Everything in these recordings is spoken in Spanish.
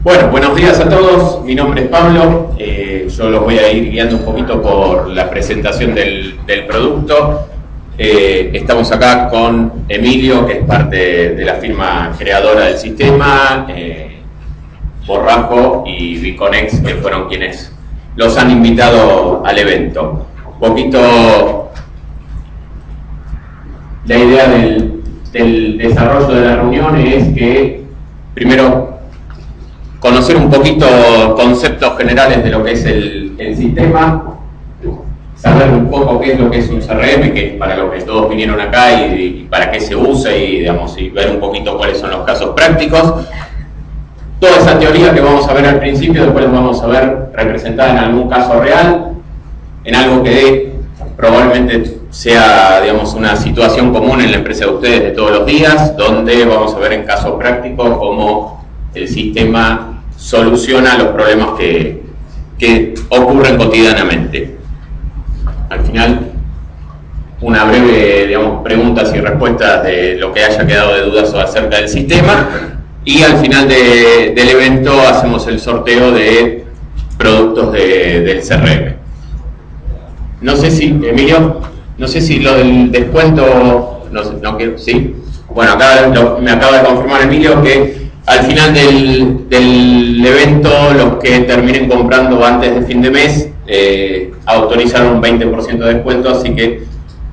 Bueno, buenos días a todos, mi nombre es Pablo, yo los voy a ir guiando un poquito por la presentación del producto. Estamos acá con Emilio, que es parte de la firma creadora del sistema, Borrajo y Biconex, que fueron quienes los han invitado al evento. Un poquito la idea del desarrollo de la reunión es que, primero, conocer un poquito conceptos generales de lo que es el sistema, saber un poco qué es lo que es un CRM, que es para lo que todos vinieron acá y para qué se usa y ver un poquito cuáles son los casos prácticos. Toda esa teoría que vamos a ver al principio, después la vamos a ver representada en algún caso real, en algo que probablemente sea, una situación común en la empresa de ustedes de todos los días, donde vamos a ver en casos prácticos cómo el sistema soluciona los problemas que ocurren cotidianamente. Al final, una breve, preguntas y respuestas de lo que haya quedado de dudas acerca del sistema, y al final del evento hacemos el sorteo de productos del CRM. No sé si, Emilio, no sé si lo del descuento, ¿sí? Bueno, acá me acaba de confirmar Emilio que al final del evento, los que terminen comprando antes de fin de mes autorizaron un 20% de descuento, así que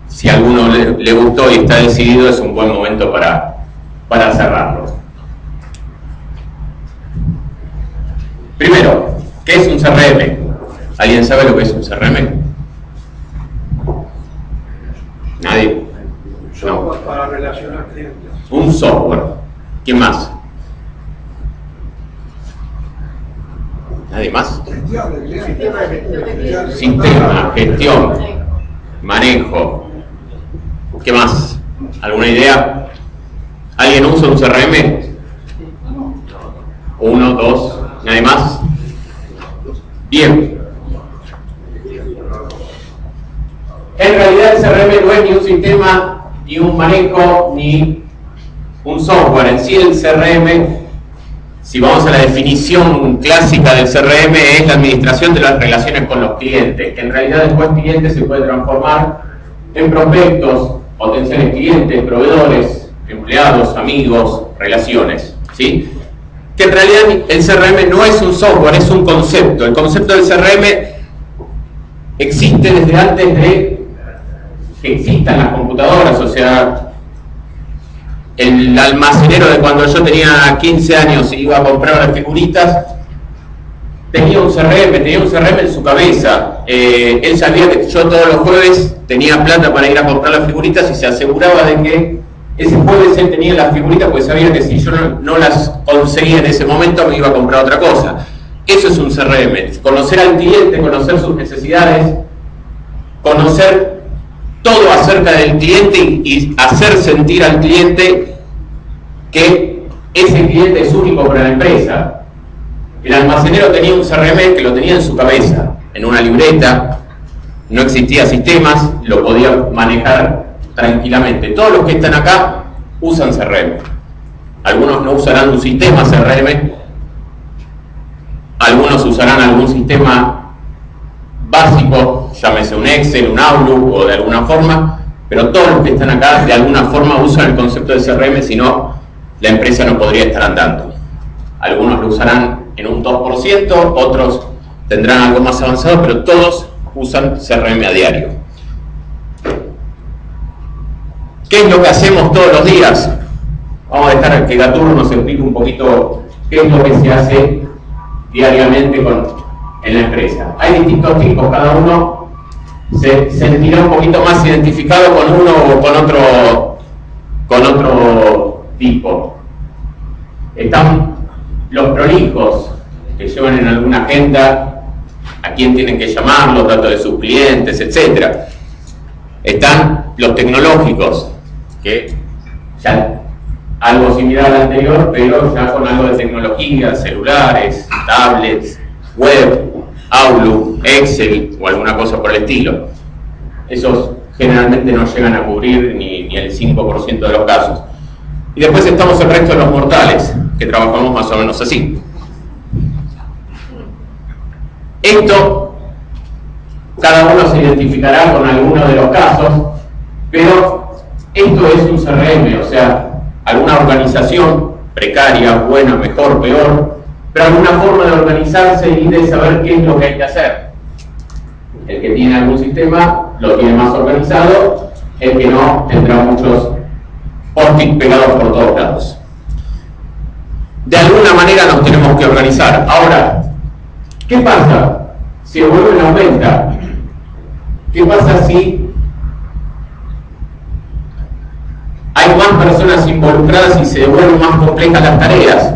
si a alguno le gustó y está decidido, es un buen momento para cerrarlo. Primero, ¿qué es un CRM? ¿Alguien sabe lo que es un CRM? ¿Nadie? Software para relacionar clientes. Un software. ¿Quién más? ¿Nadie más? Sistema, gestión, manejo. ¿Qué más? ¿Alguna idea? ¿Alguien usa un CRM? Uno, dos, ¿nadie más? Bien. En realidad el CRM no es ni un sistema, ni un manejo, ni un software. En sí el CRM, si vamos a la definición clásica del CRM, es la administración de las relaciones con los clientes, que en realidad después cliente se puede transformar en prospectos, potenciales clientes, proveedores, empleados, amigos, relaciones, ¿sí? Que en realidad el CRM no es un software, es un concepto. El concepto del CRM existe desde antes de que existan las computadoras, o sea, el almacenero de cuando yo tenía 15 años y iba a comprar las figuritas, tenía un CRM en su cabeza. Él sabía que yo todos los jueves tenía plata para ir a comprar las figuritas y se aseguraba de que ese jueves él tenía las figuritas, porque sabía que si yo no las conseguía en ese momento me iba a comprar otra cosa. Eso es un CRM, conocer al cliente, conocer sus necesidades, conocer todo acerca del cliente y hacer sentir al cliente que ese cliente es único para la empresa. El almacenero tenía un CRM que lo tenía en su cabeza, en una libreta, no existía sistemas, lo podía manejar tranquilamente. Todos los que están acá usan CRM. Algunos no usarán un sistema CRM, algunos usarán algún sistema básico, llámese un Excel, un Outlook o de alguna forma, pero todos los que están acá de alguna forma usan el concepto de CRM, si no, la empresa no podría estar andando. Algunos lo usarán en un 2%, otros tendrán algo más avanzado, pero todos usan CRM a diario. ¿Qué es lo que hacemos todos los días? Vamos a dejar que Gaturro nos explique un poquito qué es lo que se hace diariamente en la empresa. Hay distintos tipos, cada uno se sentirá un poquito más identificado con uno o con otro tipo. Están los prolijos, que llevan en alguna agenda a quién tienen que llamar, los datos de sus clientes, etc. Están los tecnológicos, que ya algo similar al anterior, pero ya con algo de tecnología, celulares, tablets, web, Outlook, Excel o alguna cosa por el estilo. Esos generalmente no llegan a cubrir ni el 5% de los casos. Y después estamos el resto de los mortales, que trabajamos más o menos así. Esto, cada uno se identificará con alguno de los casos, pero esto es un CRM, o sea, alguna organización precaria, buena, mejor, peor, pero alguna forma de organizarse y de saber qué es lo que hay que hacer. El que tiene algún sistema lo tiene más organizado, el que no tendrá muchos post-it pegados por todos lados. De alguna manera nos tenemos que organizar. Ahora, ¿qué pasa si el volumen aumenta? ¿Qué pasa si hay más personas involucradas y se vuelven más complejas las tareas?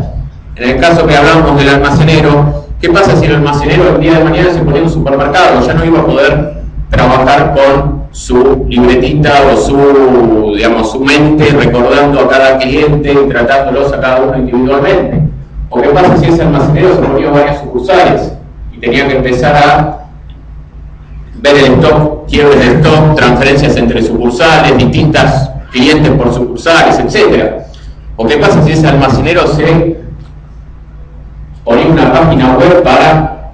En el caso que hablamos del almacenero, ¿qué pasa si el almacenero el día de mañana se ponía en un supermercado? Ya no iba a poder trabajar con su libretita o su, digamos, su mente recordando a cada cliente y tratándolos a cada uno individualmente. ¿O qué pasa si ese almacenero se ponía varias sucursales y tenía que empezar a ver el stock, quiebres de stock, transferencias entre sucursales, distintas clientes por sucursales, etc.? ¿O qué pasa si ese almacenero se ponía una página web para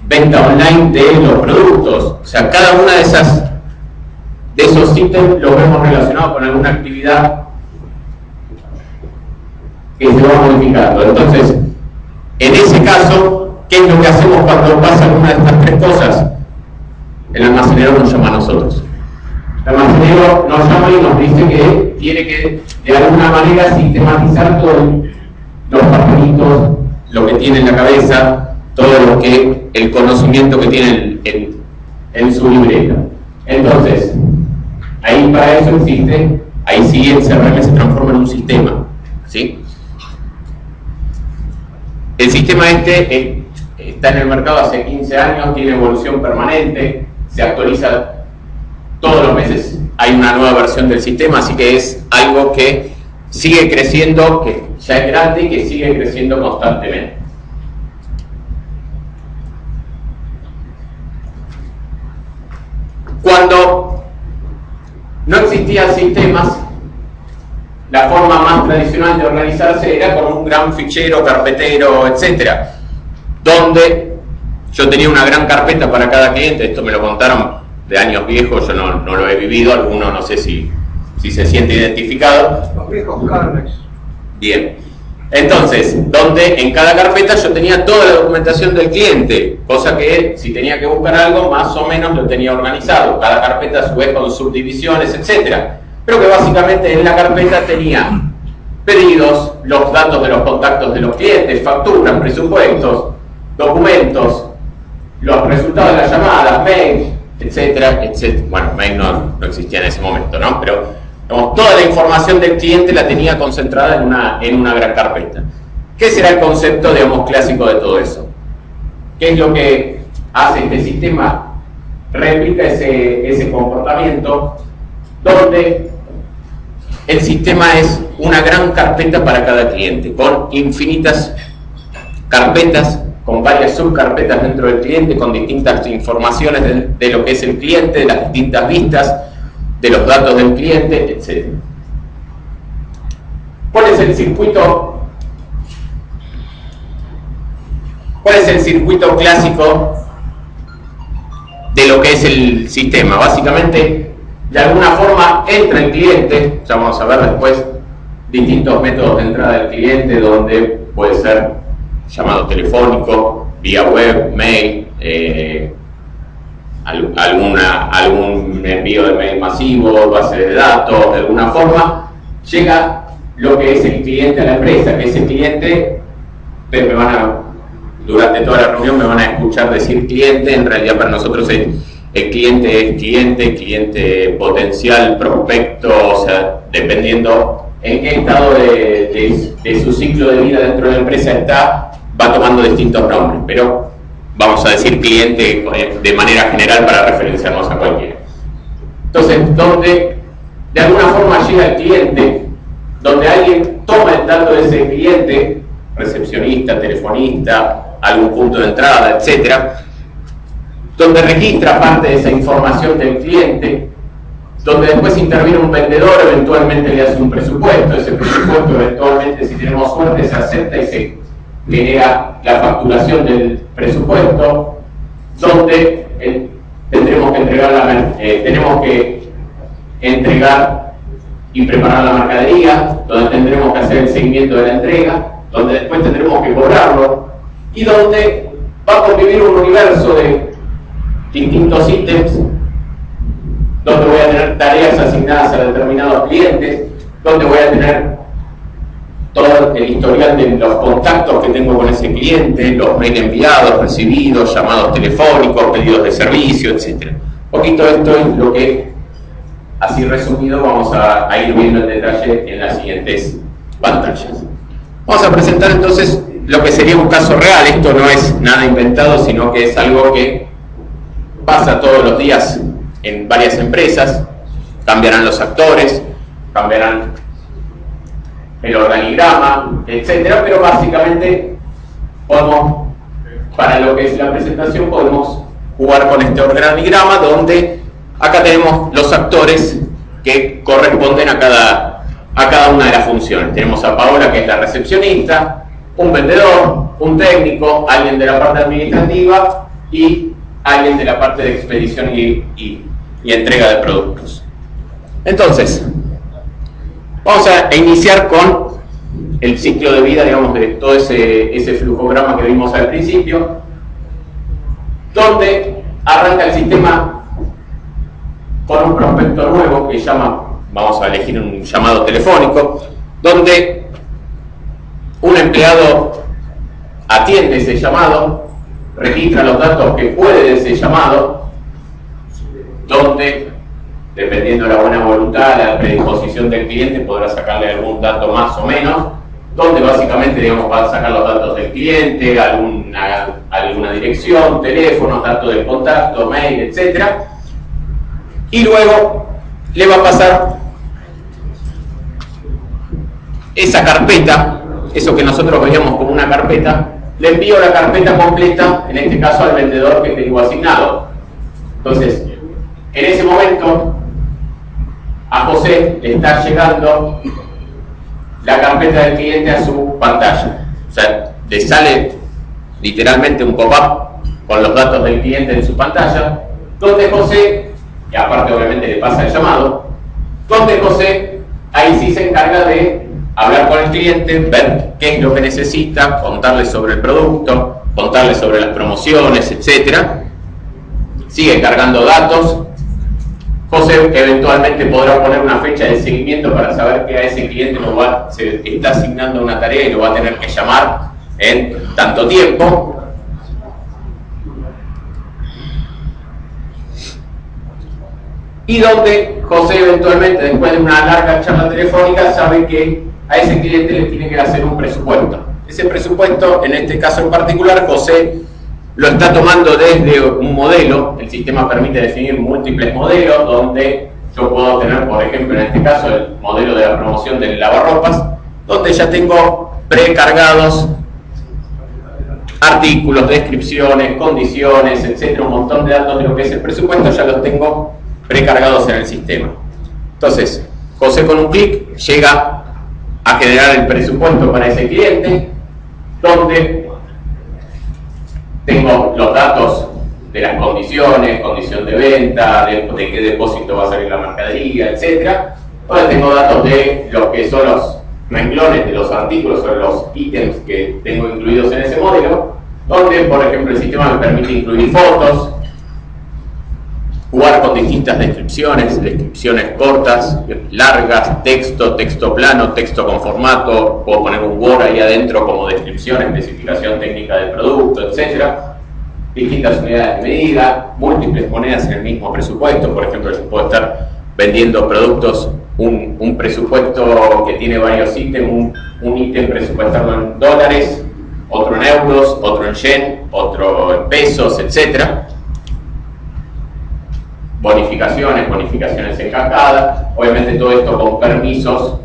venta online de los productos? O sea, cada una de esos ítems los vemos relacionados con alguna actividad que se va modificando. Entonces, en ese caso, ¿qué es lo que hacemos cuando pasa alguna de estas tres cosas? El almacenero nos llama a nosotros. El almacenero nos llama y nos dice que tiene que, de alguna manera, sistematizar todos los papelitos, lo que tiene en la cabeza, todo lo que, el conocimiento que tiene en su libreta. Entonces, ahí para eso existe, ahí sí el CRM se transforma en un sistema, ¿sí? El sistema está en el mercado hace 15 años, tiene evolución permanente, se actualiza todos los meses, hay una nueva versión del sistema, así que es algo que sigue creciendo, que ya es grande y que sigue creciendo constantemente. Cuando no existían sistemas, la forma más tradicional de organizarse era con un gran fichero, carpetero, etc. Donde yo tenía una gran carpeta para cada cliente. Esto me lo contaron de años viejos, yo no lo he vivido, alguno no sé si se siente identificado. Los viejos carnes. Bien. Entonces, donde en cada carpeta yo tenía toda la documentación del cliente, cosa que si tenía que buscar algo, más o menos lo tenía organizado. Cada carpeta a su vez con subdivisiones, etc. Pero que básicamente en la carpeta tenía pedidos, los datos de los contactos de los clientes, facturas, presupuestos, documentos, los resultados de las llamadas, mail, etcétera, etcétera. Bueno, mail no existía en ese momento, ¿no? Pero digamos, toda la información del cliente la tenía concentrada en una gran carpeta. ¿Qué será el concepto, digamos, clásico de todo eso? ¿Qué es lo que hace este sistema? Replica ese comportamiento donde el sistema es una gran carpeta para cada cliente, con infinitas carpetas, con varias subcarpetas dentro del cliente, con distintas informaciones de lo que es el cliente, de las distintas vistas, de los datos del cliente, etc. ¿Cuál es el circuito? ¿Cuál es el circuito clásico de lo que es el sistema? Básicamente, de alguna forma entra el cliente, ya vamos a ver después distintos métodos de entrada del cliente, donde puede ser llamado telefónico, vía web, mail, algún envío de mail masivo, base de datos, de alguna forma, llega lo que es el cliente a la empresa, que ese cliente, durante toda la reunión me van a escuchar decir cliente, en realidad para nosotros el cliente es cliente potencial, prospecto, o sea, dependiendo en qué estado de su ciclo de vida dentro de la empresa está, va tomando distintos nombres, pero vamos a decir cliente de manera general para referenciarnos a cualquiera. Entonces, donde de alguna forma llega el cliente, donde alguien toma el dato de ese cliente, recepcionista, telefonista, algún punto de entrada, etcétera, donde registra parte de esa información del cliente, donde después interviene un vendedor, eventualmente le hace un presupuesto, ese presupuesto eventualmente, si tenemos suerte, se acepta y se genera la facturación del presupuesto, donde tenemos que entregar y preparar la mercadería, donde tendremos que hacer el seguimiento de la entrega, donde después tendremos que cobrarlo, y donde va a convivir un universo de distintos ítems, donde voy a tener tareas asignadas a determinados clientes, donde voy a tener todo el historial de los contactos que tengo con ese cliente, los mails enviados, recibidos, llamados telefónicos, pedidos de servicio, etc. Un poquito esto es lo que, así resumido, vamos a ir viendo en detalle en las siguientes pantallas. Vamos a presentar entonces lo que sería un caso real. Esto no es nada inventado, sino que es algo que pasa todos los días en varias empresas. Cambiarán los actores, cambiarán el organigrama, etcétera, pero básicamente podemos, para lo que es la presentación, podemos jugar con este organigrama donde acá tenemos los actores que corresponden a cada una de las funciones. Tenemos a Paola, que es la recepcionista, un vendedor, un técnico, alguien de la parte administrativa y alguien de la parte de expedición y entrega de productos. Entonces, vamos a iniciar con el ciclo de vida, digamos, de todo ese flujograma que vimos al principio, donde arranca el sistema con un prospecto nuevo que vamos a elegir un llamado telefónico, donde un empleado atiende ese llamado, registra los datos que puede de ese llamado, donde, dependiendo de la buena voluntad, la predisposición del cliente, podrá sacarle algún dato más o menos, donde básicamente, digamos, va a sacar los datos del cliente, alguna dirección, teléfono, datos de contacto, mail, etc. Y luego le va a pasar esa carpeta, eso que nosotros veíamos como una carpeta, le envío la carpeta completa, en este caso al vendedor que tengo asignado. Entonces, en ese momento, a José le está llegando la carpeta del cliente a su pantalla. O sea, le sale literalmente un pop-up con los datos del cliente en su pantalla, donde José, y aparte obviamente le pasa el llamado, donde José ahí sí se encarga de hablar con el cliente, ver qué es lo que necesita, contarle sobre el producto, contarle sobre las promociones, etc. Sigue cargando datos. José eventualmente podrá poner una fecha de seguimiento para saber que a ese cliente se está asignando una tarea y lo va a tener que llamar en tanto tiempo. Y donde José eventualmente, después de una larga charla telefónica, sabe que a ese cliente le tiene que hacer un presupuesto. Ese presupuesto, en este caso en particular, José lo está tomando desde un modelo. El sistema permite definir múltiples modelos, donde yo puedo tener, por ejemplo, en este caso, el modelo de la promoción del lavarropas, donde ya tengo precargados artículos, descripciones, condiciones, etcétera, un montón de datos de lo que es el presupuesto, ya los tengo precargados en el sistema. Entonces, José con un clic llega a generar el presupuesto para ese cliente, donde tengo los datos de las condiciones, condición de venta, de qué depósito va a salir la mercadería, etc. Donde tengo datos de lo que son los renglones de los artículos o los ítems que tengo incluidos en ese modelo, donde, por ejemplo, el sistema me permite incluir fotos, jugar con distintas descripciones cortas, largas, texto plano, texto con formato, puedo poner un Word ahí adentro como descripción, especificación técnica del producto, etc. Distintas unidades de medida, múltiples monedas en el mismo presupuesto. Por ejemplo, yo puedo estar vendiendo productos, un presupuesto que tiene varios ítems, un ítem presupuestado en dólares, otro en euros, otro en yen, otro en pesos, etc. Bonificaciones en cascada, obviamente todo esto con permisos.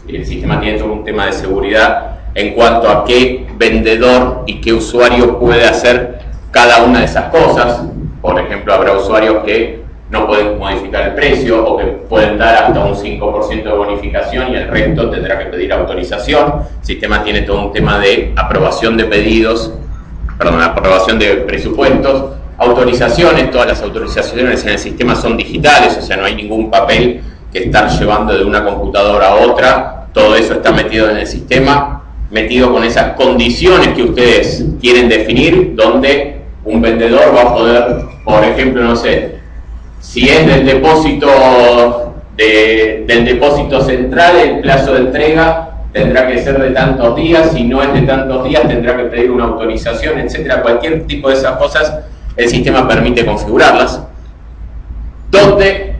El sistema tiene todo un tema de seguridad en cuanto a qué vendedor y qué usuario puede hacer cada una de esas cosas. Por ejemplo, habrá usuarios que no pueden modificar el precio o que pueden dar hasta un 5% de bonificación y el resto tendrá que pedir autorización. El sistema tiene todo un tema de aprobación de pedidos, aprobación de presupuestos, autorizaciones, todas las autorizaciones en el sistema son digitales, o sea, no hay ningún papel que estar llevando de una computadora a otra, todo eso está metido en el sistema, metido con esas condiciones que ustedes quieren definir, donde un vendedor va a poder, por ejemplo, no sé, si es del depósito central, el plazo de entrega tendrá que ser de tantos días, si no es de tantos días tendrá que pedir una autorización, etcétera. Cualquier tipo de esas cosas el sistema permite configurarlas, donde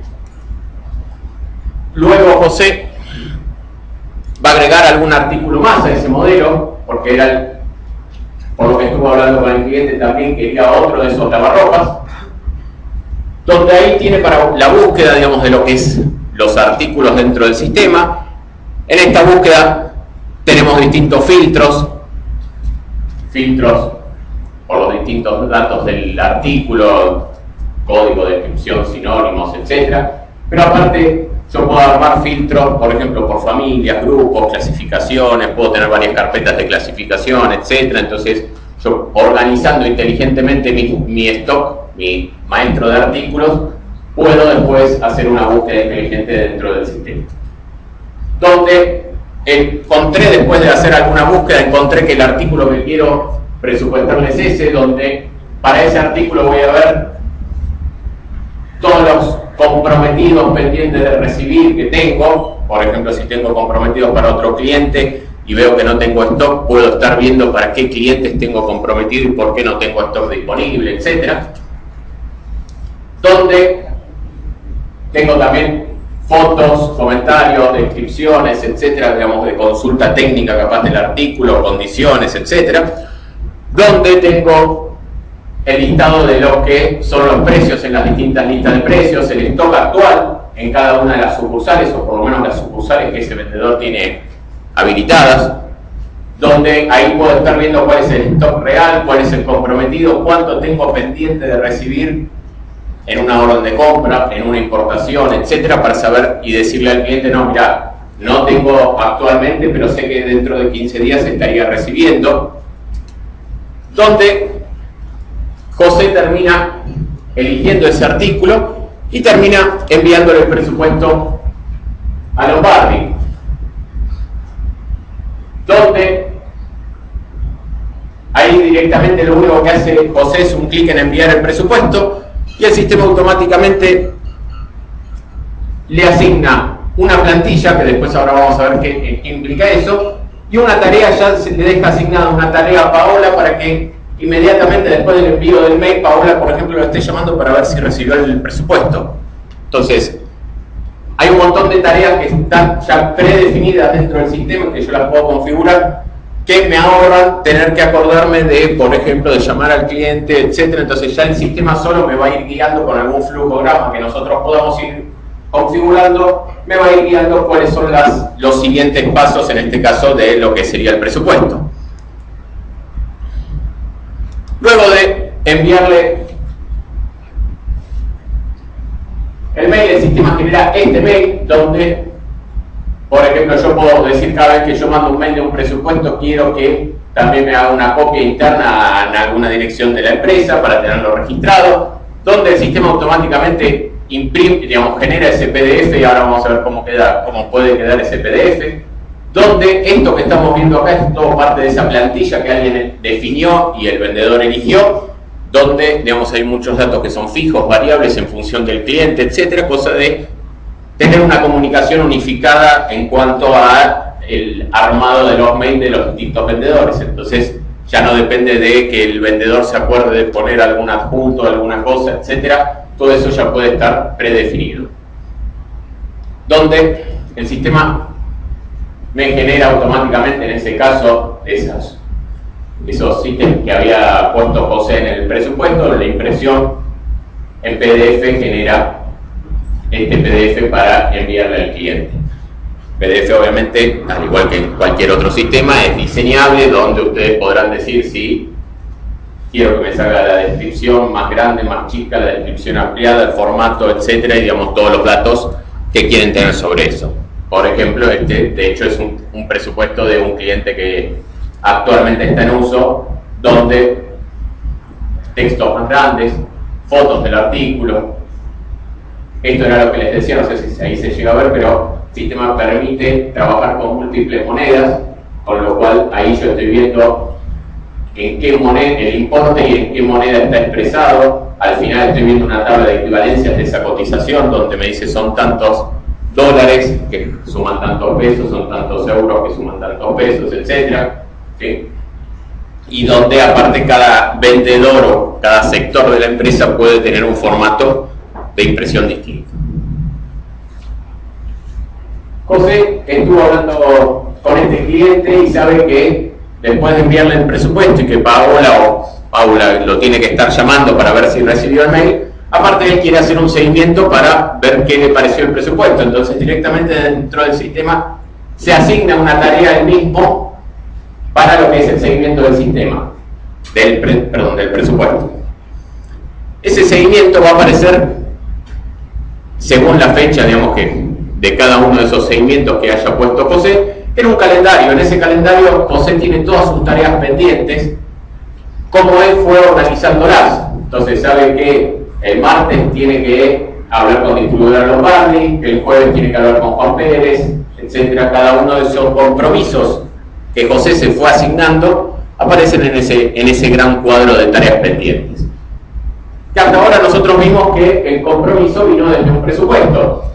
luego José va a agregar algún artículo más a ese modelo, porque era, por lo que estuvo hablando con el cliente, también quería otro de esos lavarropas, donde ahí tiene para la búsqueda, digamos, de lo que es los artículos dentro del sistema. En esta búsqueda tenemos distintos filtros por los distintos datos del artículo, código, descripción, sinónimos, etc. Pero aparte yo puedo armar filtros, por ejemplo, por familias, grupos, clasificaciones, puedo tener varias carpetas de clasificación, etc. Entonces yo, organizando inteligentemente mi stock, mi maestro de artículos, puedo después hacer una búsqueda inteligente dentro del sistema. Donde encontré, después de hacer alguna búsqueda, encontré que el artículo que quiero presupuestarle es ese, donde para ese artículo voy a ver todos los comprometidos pendientes de recibir que tengo. Por ejemplo, si tengo comprometidos para otro cliente y veo que no tengo stock, puedo estar viendo para qué clientes tengo comprometido y por qué no tengo stock disponible, etc. Donde tengo también fotos, comentarios, descripciones, etcétera, digamos, de consulta técnica capaz del artículo, condiciones, etcétera, donde tengo el listado de lo que son los precios en las distintas listas de precios, el stock actual en cada una de las sucursales, o por lo menos las sucursales que ese vendedor tiene habilitadas, donde ahí puedo estar viendo cuál es el stock real, cuál es el comprometido, cuánto tengo pendiente de recibir en una orden de compra, en una importación, etcétera, para saber y decirle al cliente, no, mira, no tengo actualmente, pero sé que dentro de 15 días estaría recibiendo. Donde José termina eligiendo ese artículo y termina enviándole el presupuesto a Lombardi, donde ahí directamente lo único que hace José es un clic en enviar el presupuesto y el sistema automáticamente le asigna una plantilla, que después ahora vamos a ver qué implica eso, y una tarea. Ya se le deja asignada una tarea a Paola para que inmediatamente después del envío del mail, Paola, por ejemplo, lo esté llamando para ver si recibió el presupuesto. Entonces, hay un montón de tareas que están ya predefinidas dentro del sistema, que yo las puedo configurar, que me ahorran tener que acordarme de, por ejemplo, de llamar al cliente, etcétera. Entonces ya el sistema solo me va a ir guiando con algún flujograma que nosotros podamos ir configurando, me va a ir guiando cuáles son los siguientes pasos, en este caso, de lo que sería el presupuesto. Luego de enviarle el mail, el sistema genera este mail, donde, por ejemplo, yo puedo decir cada vez que yo mando un mail de un presupuesto, quiero que también me haga una copia interna en alguna dirección de la empresa para tenerlo registrado, donde el sistema automáticamente imprime, digamos, genera ese PDF, y ahora vamos a ver cómo puede quedar ese PDF, donde esto que estamos viendo acá es todo parte de esa plantilla que alguien definió y el vendedor eligió, donde, digamos, hay muchos datos que son fijos, variables en función del cliente, etcétera, cosa de tener una comunicación unificada en cuanto a el armado de los mails de los distintos vendedores. Entonces ya no depende de que el vendedor se acuerde de poner algún adjunto, alguna cosa, etcétera. Todo eso ya puede estar predefinido, donde el sistema me genera automáticamente, en ese caso, esos ítems que había puesto José en el presupuesto. La impresión en PDF genera este PDF para enviarle al cliente. PDF, obviamente, al igual que en cualquier otro sistema, es diseñable, donde ustedes podrán decir si quiero que me salga la descripción más grande, más chica, la descripción ampliada, el formato, etcétera, y digamos todos los datos que quieren tener sobre eso. Por ejemplo, de hecho es un presupuesto de un cliente que actualmente está en uso, donde textos más grandes, fotos del artículo. Esto era lo que les decía, no sé si ahí se llega a ver, pero el sistema permite trabajar con múltiples monedas, con lo cual ahí yo estoy viendo en qué moneda, el importe y en qué moneda está expresado. Al final estoy viendo una tabla de equivalencias de esa cotización donde me dice son tantos dólares que suman tantos pesos, son tantos euros que suman tantos pesos, etc. ¿Sí? Y donde aparte cada vendedor o cada sector de la empresa puede tener un formato de impresión distinto. José estuvo hablando con este cliente y sabe que después de enviarle el presupuesto y que Paula lo tiene que estar llamando para ver si recibió el mail, aparte él quiere hacer un seguimiento para ver qué le pareció el presupuesto. Entonces directamente dentro del sistema se asigna una tarea él mismo para lo que es el seguimiento del sistema, del presupuesto. Ese seguimiento va a aparecer según la fecha, digamos, que de cada uno de esos seguimientos que haya puesto José, en un calendario. En ese calendario José tiene todas sus tareas pendientes, como él fue organizándolas. Entonces sabe que el martes tiene que hablar con distribuidora Lombardi, que el jueves tiene que hablar con Juan Pérez, etc. Cada uno de esos compromisos que José se fue asignando aparecen en ese gran cuadro de tareas pendientes. Que hasta ahora nosotros vimos que el compromiso vino desde un presupuesto,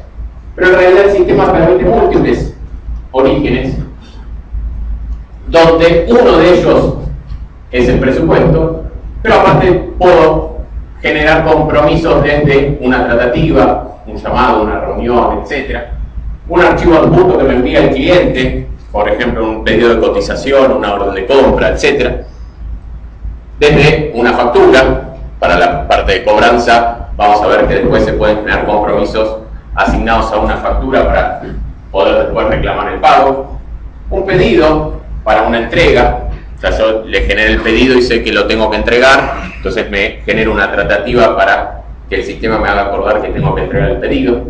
pero en realidad el sistema permite múltiples orígenes, donde uno de ellos es el presupuesto, pero aparte puedo generar compromisos desde una tratativa, un llamado, una reunión, etc. Un archivo adjunto que me envía el cliente, por ejemplo un pedido de cotización, una orden de compra, etc. Desde una factura. Para la parte de cobranza vamos a ver que después se pueden generar compromisos asignados a una factura para poder después reclamar el pago. Un pedido para una entrega, o sea, yo le genero el pedido y sé que lo tengo que entregar, entonces me genero una tratativa para que el sistema me haga acordar que tengo que entregar el pedido.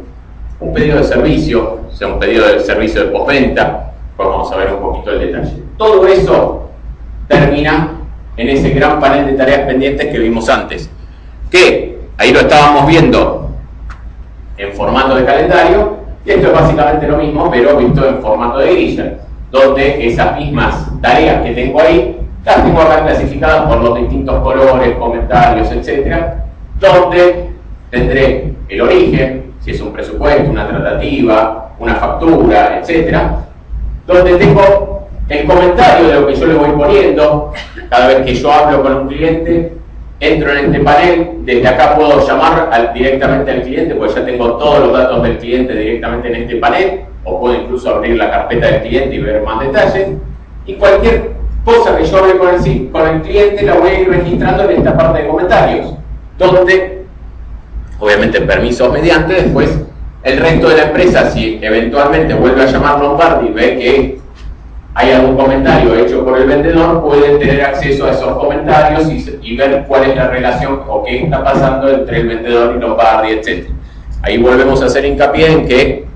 Un pedido de servicio, o sea, un pedido de servicio de postventa, pues vamos a ver un poquito el detalle. Todo eso termina en ese gran panel de tareas pendientes que vimos antes, que ahí lo estábamos viendo en formato de calendario, y esto es básicamente lo mismo, pero visto en formato de grilla, donde esas mismas tareas que tengo ahí, las tengo acá clasificadas por los distintos colores, comentarios, etc., donde tendré el origen, si es un presupuesto, una tratativa, una factura, etc., donde tengo el comentario de lo que yo le voy poniendo. Cada vez que yo hablo con un cliente, entro en este panel, desde acá puedo llamar directamente al cliente, porque ya tengo todos los datos del cliente directamente en este panel, o puedo incluso abrir la carpeta del cliente y ver más detalles, y cualquier cosa que yo hable con el cliente la voy a ir registrando en esta parte de comentarios, donde, obviamente permisos mediante, después el resto de la empresa, si eventualmente vuelve a llamar Lombardi y ve que hay algún comentario hecho por el vendedor, pueden tener acceso a esos comentarios y ver cuál es la relación o qué está pasando entre el vendedor y Lombardi, etc. Ahí volvemos a hacer hincapié en que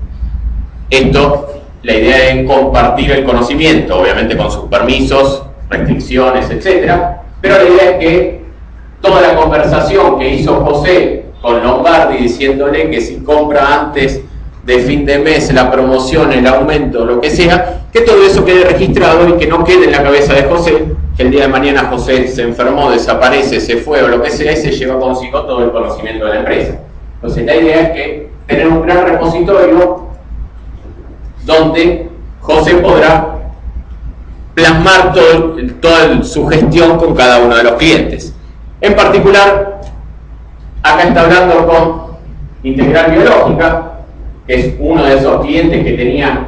esto, la idea es compartir el conocimiento, obviamente con sus permisos, restricciones, etc. Pero la idea es que toda la conversación que hizo José con Lombardi diciéndole que si compra antes de fin de mes, la promoción, el aumento, lo que sea, que todo eso quede registrado y que no quede en la cabeza de José, que el día de mañana José se enfermó, desaparece, se fue o lo que sea y se lleva consigo todo el conocimiento de la empresa. Entonces la idea es que tener un gran repositorio donde José podrá plasmar toda su gestión con cada uno de los clientes. En particular, acá está hablando con Integral Biológica, que es uno de esos clientes que tenía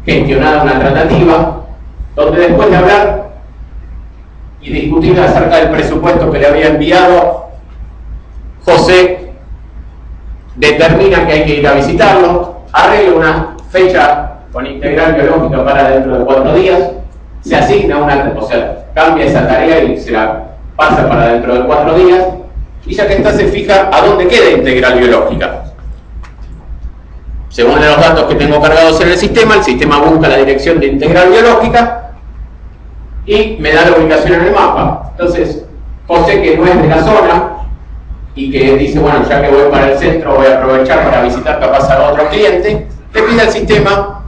gestionada una tratativa, donde después de hablar y discutir acerca del presupuesto que le había enviado, José determina que hay que ir a visitarlo, arregla una fecha con Integral Biológica para dentro de 4 días, se asigna cambia esa tarea y se la pasa para dentro de 4 días, y ya que está se fija a dónde queda Integral Biológica. Según los datos que tengo cargados en el sistema busca la dirección de Integral Biológica y me da la ubicación en el mapa. Entonces, José, que no es de la zona, y que dice, bueno, ya que voy para el centro, voy a aprovechar para visitar capaz a otro cliente, le pide al sistema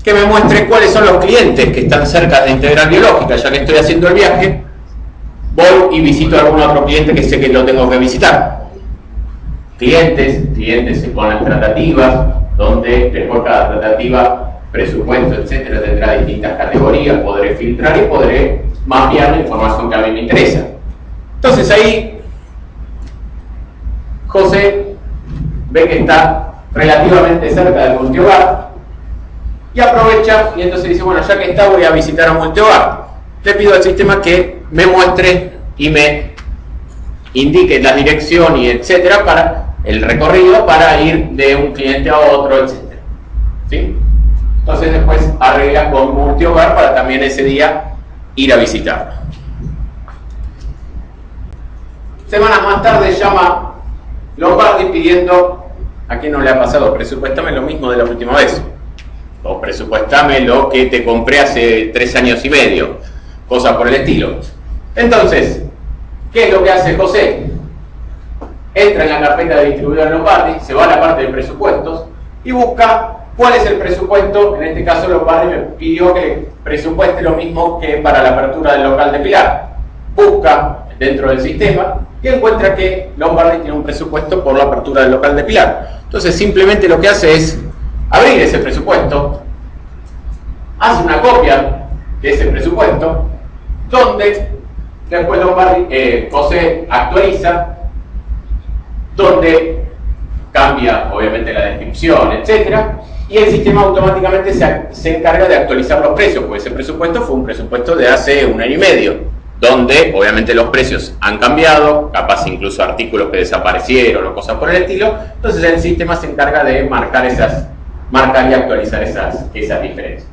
que me muestre cuáles son los clientes que están cerca de Integral Biológica. Ya que estoy haciendo el viaje, voy y visito a algún otro cliente que sé que lo tengo que visitar. Clientes con las tratativas, donde después cada tratativa, presupuesto, etcétera, tendrá distintas categorías, podré filtrar y podré mapear la información que a mí me interesa. Entonces ahí José ve que está relativamente cerca del multihogar y aprovecha y entonces dice, bueno, ya que está, voy a visitar a un multihogar. Le pido al sistema que me muestre y me indique la dirección y etcétera para el recorrido para ir de un cliente a otro, etcétera. ¿Sí? Entonces después arregla con multihogar para también ese día ir a visitarlo. Semanas más tarde llama Lombardi pidiendo, ¿a quién no le ha pasado? Presupuestame lo mismo de la última vez. O presupuestame lo que te compré hace 3 años y medio. Cosas por el estilo. Entonces, ¿qué es lo que hace José? Entra en la carpeta de distribuidor Lombardi, se va a la parte de presupuestos y busca cuál es el presupuesto. En este caso Lombardi me pidió que presupueste lo mismo que para la apertura del local de Pilar. Busca dentro del sistema y encuentra que Lombardi tiene un presupuesto por la apertura del local de Pilar. Entonces simplemente lo que hace es abrir ese presupuesto, hace una copia de ese presupuesto, donde después José actualiza, donde cambia obviamente la descripción, etcétera, y el sistema automáticamente se encarga de actualizar los precios, porque ese presupuesto fue un presupuesto de hace 1 año y medio, donde obviamente los precios han cambiado, capaz incluso artículos que desaparecieron o cosas por el estilo. Entonces el sistema se encarga de marcar y actualizar esas diferencias.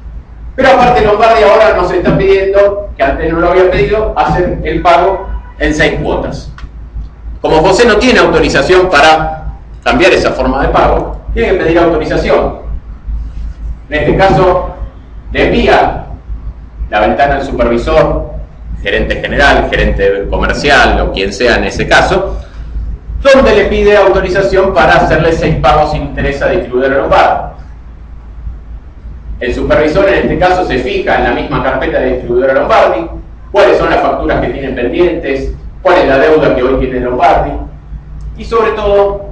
Pero aparte Lombardi ahora nos está pidiendo, que antes no lo había pedido, hacer el pago en 6 cuotas. Como José no tiene autorización para cambiar esa forma de pago, tiene que pedir autorización. En este caso, le envía la ventana al supervisor, gerente general, gerente comercial o quien sea en ese caso, donde le pide autorización para hacerle 6 pagos sin interés a distribuidor Lombardi. El supervisor en este caso se fija en la misma carpeta de distribuidor Lombardi, cuáles son las facturas que tienen pendientes, cuál es la deuda que hoy tiene Lombardi y sobre todo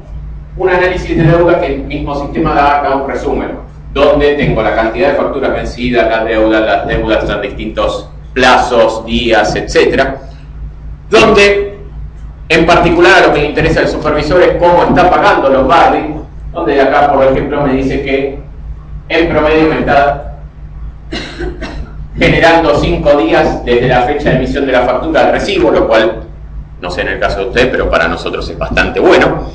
un análisis de deuda que el mismo sistema da un resumen, donde tengo la cantidad de facturas vencidas, las deudas en distintos plazos, días, etcétera, donde en particular a lo que le interesa al supervisor es cómo está pagando Lombardi, donde acá por ejemplo me dice que en promedio me está generando 5 días desde la fecha de emisión de la factura al recibo, lo cual no sé en el caso de usted, pero para nosotros es bastante bueno.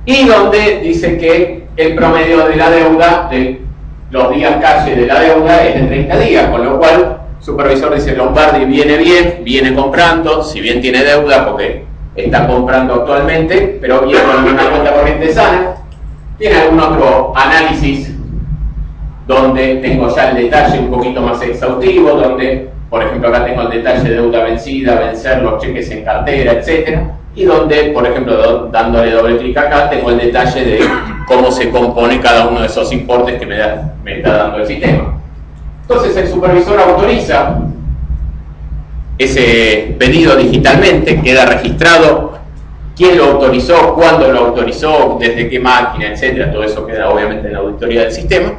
Y donde dice que el promedio de la deuda, de los días calle de la deuda, es de 30 días, con lo cual el supervisor dice Lombardi viene bien, viene comprando, si bien tiene deuda porque está comprando actualmente, pero viene con una cuenta corriente sana. Tiene algún otro análisis donde tengo ya el detalle un poquito más exhaustivo, donde, por ejemplo, acá tengo el detalle de deuda vencida, vencer, los cheques en cartera, etcétera, y donde, por ejemplo, dándole doble clic acá, tengo el detalle de cómo se compone cada uno de esos importes que me está dando el sistema. Entonces el supervisor autoriza ese pedido digitalmente, queda registrado quién lo autorizó, cuándo lo autorizó, desde qué máquina, etcétera. Todo eso queda obviamente en la auditoría del sistema.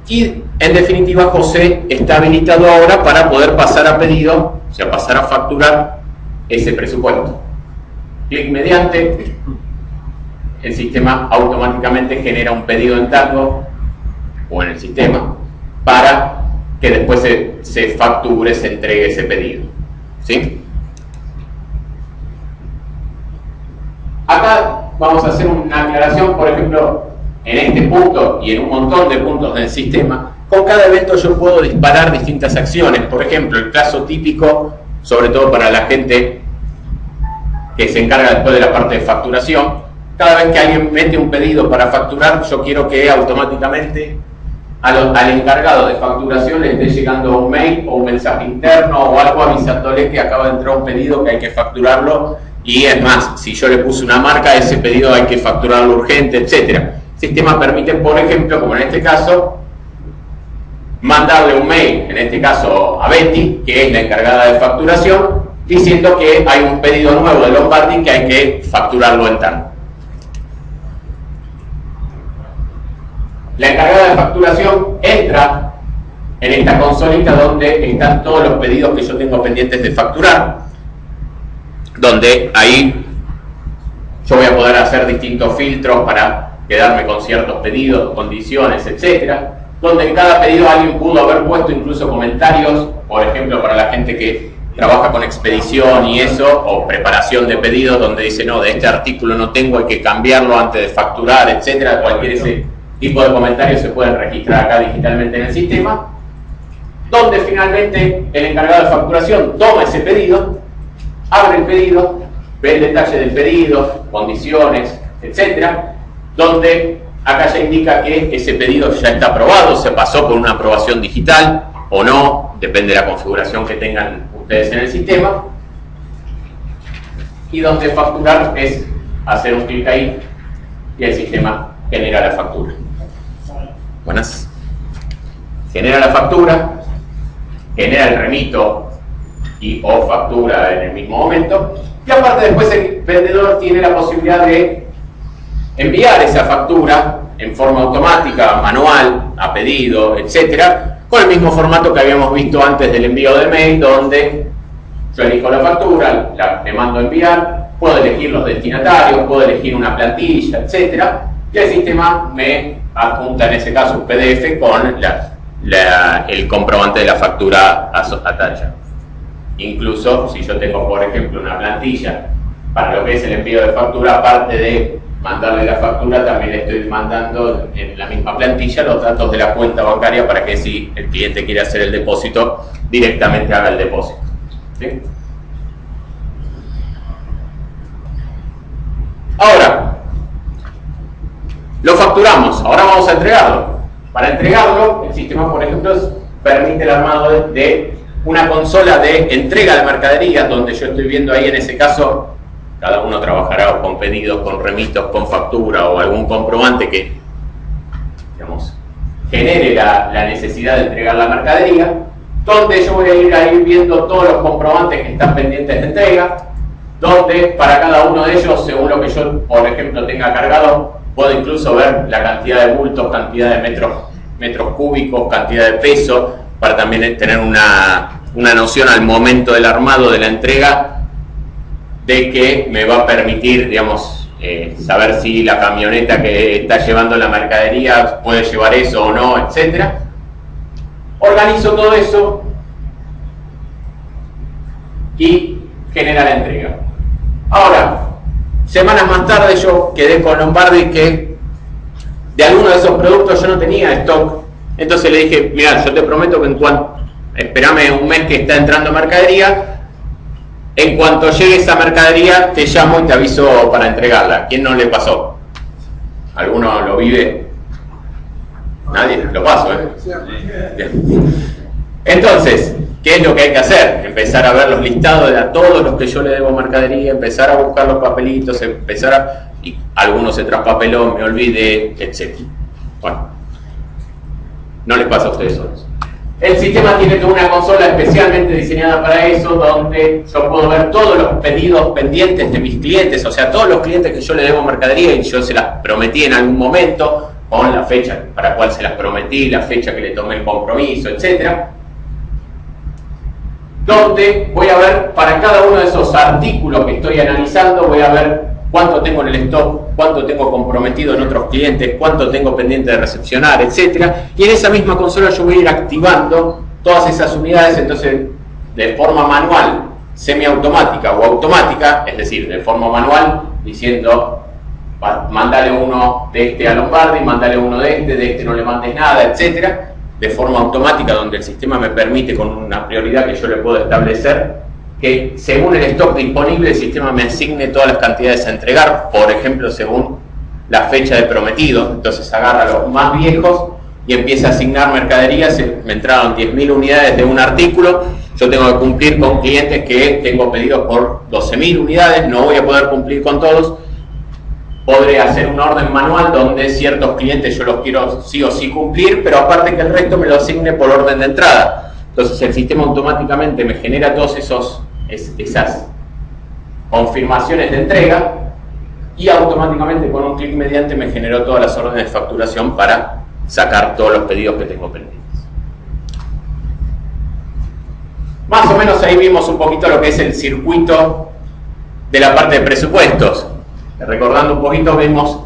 Y en definitiva José está habilitado ahora para poder pasar a pedido, o sea, pasar a facturar ese presupuesto. Clic mediante, el sistema automáticamente genera un pedido en Tango o en el sistema para que después se facture, se entregue ese pedido. ¿Sí? Acá vamos a hacer una aclaración, por ejemplo, en este punto y en un montón de puntos del sistema. Con cada evento yo puedo disparar distintas acciones. Por ejemplo, el caso típico, sobre todo para la gente que se encarga después de la parte de facturación, cada vez que alguien mete un pedido para facturar, yo quiero que automáticamente al encargado de facturación le esté llegando un mail o un mensaje interno o algo avisándole que acaba de entrar un pedido que hay que facturarlo y es más, si yo le puse una marca, ese pedido hay que facturarlo urgente, etc. El sistema permite, por ejemplo, como en este caso, mandarle un mail, en este caso a Betty, que es la encargada de facturación, diciendo que hay un pedido nuevo de Lombardi que hay que facturarlo en tanto. La encargada de facturación entra en esta consolita donde están todos los pedidos que yo tengo pendientes de facturar, donde ahí yo voy a poder hacer distintos filtros para quedarme con ciertos pedidos, condiciones, etcétera, donde en cada pedido alguien pudo haber puesto incluso comentarios, por ejemplo, para la gente que trabaja con expedición y eso, o preparación de pedidos, donde dice, no, de este artículo no tengo, hay que cambiarlo antes de facturar, etcétera. Cualquier ese tipo de comentarios se pueden registrar acá digitalmente en el sistema, donde finalmente el encargado de facturación toma ese pedido, abre el pedido, ve el detalle del pedido, condiciones, etcétera, donde acá ya indica que ese pedido ya está aprobado, se pasó por una aprobación digital o no, depende de la configuración que tengan ustedes en el sistema, y donde facturar es hacer un clic ahí y el sistema genera la factura. Buenas. Genera la factura, genera el remito y o factura en el mismo momento, y aparte después el vendedor tiene la posibilidad de enviar esa factura en forma automática, manual, a pedido, etcétera, con el mismo formato que habíamos visto antes del envío de mail, donde yo elijo la factura, le mando a enviar, puedo elegir los destinatarios, puedo elegir una plantilla, etcétera, y el sistema me adjunta en ese caso un PDF con el comprobante de la factura atachado. Incluso si yo tengo, por ejemplo, una plantilla para lo que es el envío de factura, aparte de mandarle la factura, también le estoy mandando en la misma plantilla los datos de la cuenta bancaria para que si el cliente quiere hacer el depósito, directamente haga el depósito. ¿Sí? Ahora, lo facturamos, ahora vamos a entregarlo. Para entregarlo, el sistema, por ejemplo, permite el armado de una consola de entrega de mercadería, donde yo estoy viendo ahí en ese caso, cada uno trabajará con pedidos, con remitos, con factura o algún comprobante que, digamos, genere la necesidad de entregar la mercadería, donde yo voy a ir viendo todos los comprobantes que están pendientes de entrega, donde para cada uno de ellos, según lo que yo, por ejemplo, tenga cargado, puedo incluso ver la cantidad de bultos, cantidad de metros cúbicos, cantidad de peso, para también tener una noción al momento del armado de la entrega de que me va a permitir, digamos, saber si la camioneta que está llevando la mercadería puede llevar eso o no, etcétera. Organizo todo eso y genera la entrega. Ahora, semanas más tarde yo quedé con Lombardi que de alguno de esos productos yo no tenía stock. Entonces le dije, mira, yo te prometo que espérame un mes que está entrando mercadería, en cuanto llegue esa mercadería te llamo y te aviso para entregarla. ¿Quién no le pasó? ¿Alguno lo vive? Nadie, lo paso, Bien. Entonces, ¿qué es lo que hay que hacer? Empezar a ver los listados de a todos los que yo le debo mercadería, empezar a buscar los papelitos, y algunos se traspapeló, me olvidé, etc. Bueno, no les pasa a ustedes solos. El sistema tiene toda una consola especialmente diseñada para eso, donde yo puedo ver todos los pedidos pendientes de mis clientes, o sea, todos los clientes que yo le debo mercadería y yo se las prometí en algún momento, con la fecha para la cual se las prometí, la fecha que le tomé el compromiso, etcétera, donde voy a ver para cada uno de esos artículos que estoy analizando, voy a ver cuánto tengo en el stock, cuánto tengo comprometido en otros clientes, cuánto tengo pendiente de recepcionar, etcétera, y en esa misma consola yo voy a ir activando todas esas unidades, entonces de forma manual, semiautomática o automática, es decir, de forma manual, diciendo mandale uno de este a Lombardi, mandale uno de este no le mandes nada, etcétera, de forma automática, donde el sistema me permite con una prioridad que yo le puedo establecer que según el stock disponible el sistema me asigne todas las cantidades a entregar, por ejemplo según la fecha de prometido. Entonces agarra los más viejos y empieza a asignar mercaderías. Me entraron 10.000 unidades de un artículo, yo tengo que cumplir con clientes que tengo pedidos por 12.000 unidades, no voy a poder cumplir con todos. Podré hacer un orden manual donde ciertos clientes yo los quiero sí o sí cumplir, pero aparte que el resto me lo asigne por orden de entrada. Entonces el sistema automáticamente me genera todas esas confirmaciones de entrega y automáticamente con un clic mediante me generó todas las órdenes de facturación para sacar todos los pedidos que tengo pendientes. Más o menos ahí vimos un poquito lo que es el circuito de la parte de presupuestos. Recordando un poquito, vemos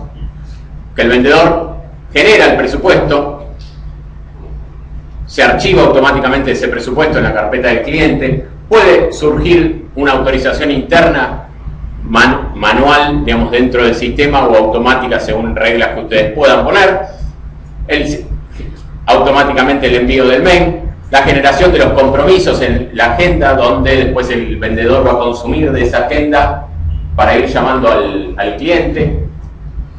que el vendedor genera el presupuesto, se archiva automáticamente ese presupuesto en la carpeta del cliente, puede surgir una autorización interna manual, digamos, dentro del sistema o automática según reglas que ustedes puedan poner, automáticamente el envío del mail, la generación de los compromisos en la agenda, donde después el vendedor va a consumir de esa agenda para ir llamando al cliente,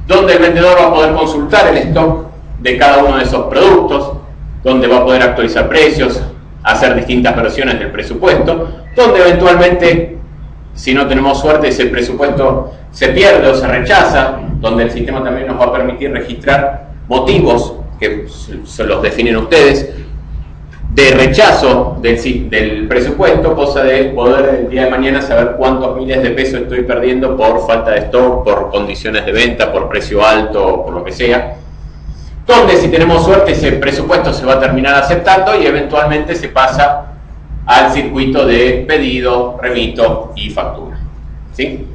donde el vendedor va a poder consultar el stock de cada uno de esos productos, donde va a poder actualizar precios, hacer distintas versiones del presupuesto, donde eventualmente, si no tenemos suerte, ese presupuesto se pierde o se rechaza, donde el sistema también nos va a permitir registrar motivos, que se los definen ustedes, de rechazo del presupuesto, cosa de poder el día de mañana saber cuántos miles de pesos estoy perdiendo por falta de stock, por condiciones de venta, por precio alto, por lo que sea. Donde si tenemos suerte ese presupuesto se va a terminar aceptando y eventualmente se pasa al circuito de pedido, remito y factura. ¿Sí?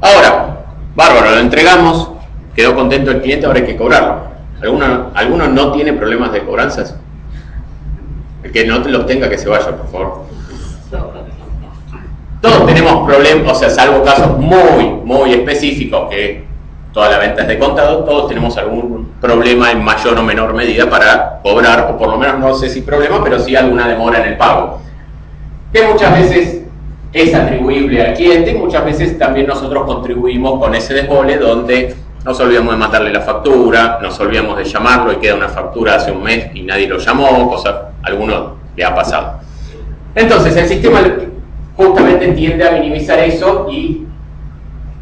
Ahora, bárbaro, lo entregamos, quedó contento el cliente, ahora hay que cobrarlo. ¿Alguno no tiene problemas de cobranzas? El que no los tenga, que se vaya, por favor. Todos tenemos problemas, o sea, salvo casos muy específicos, que toda la venta es de contado, todos tenemos algún problema en mayor o menor medida para cobrar, o por lo menos no sé si problema, pero sí alguna demora en el pago. Que muchas veces es atribuible al cliente y muchas veces también nosotros contribuimos con ese desbole donde nos olvidamos de mandarle la factura, nos olvidamos de llamarlo y queda una factura hace un mes y nadie lo llamó, cosa a alguno le ha pasado. Entonces el sistema justamente tiende a minimizar eso y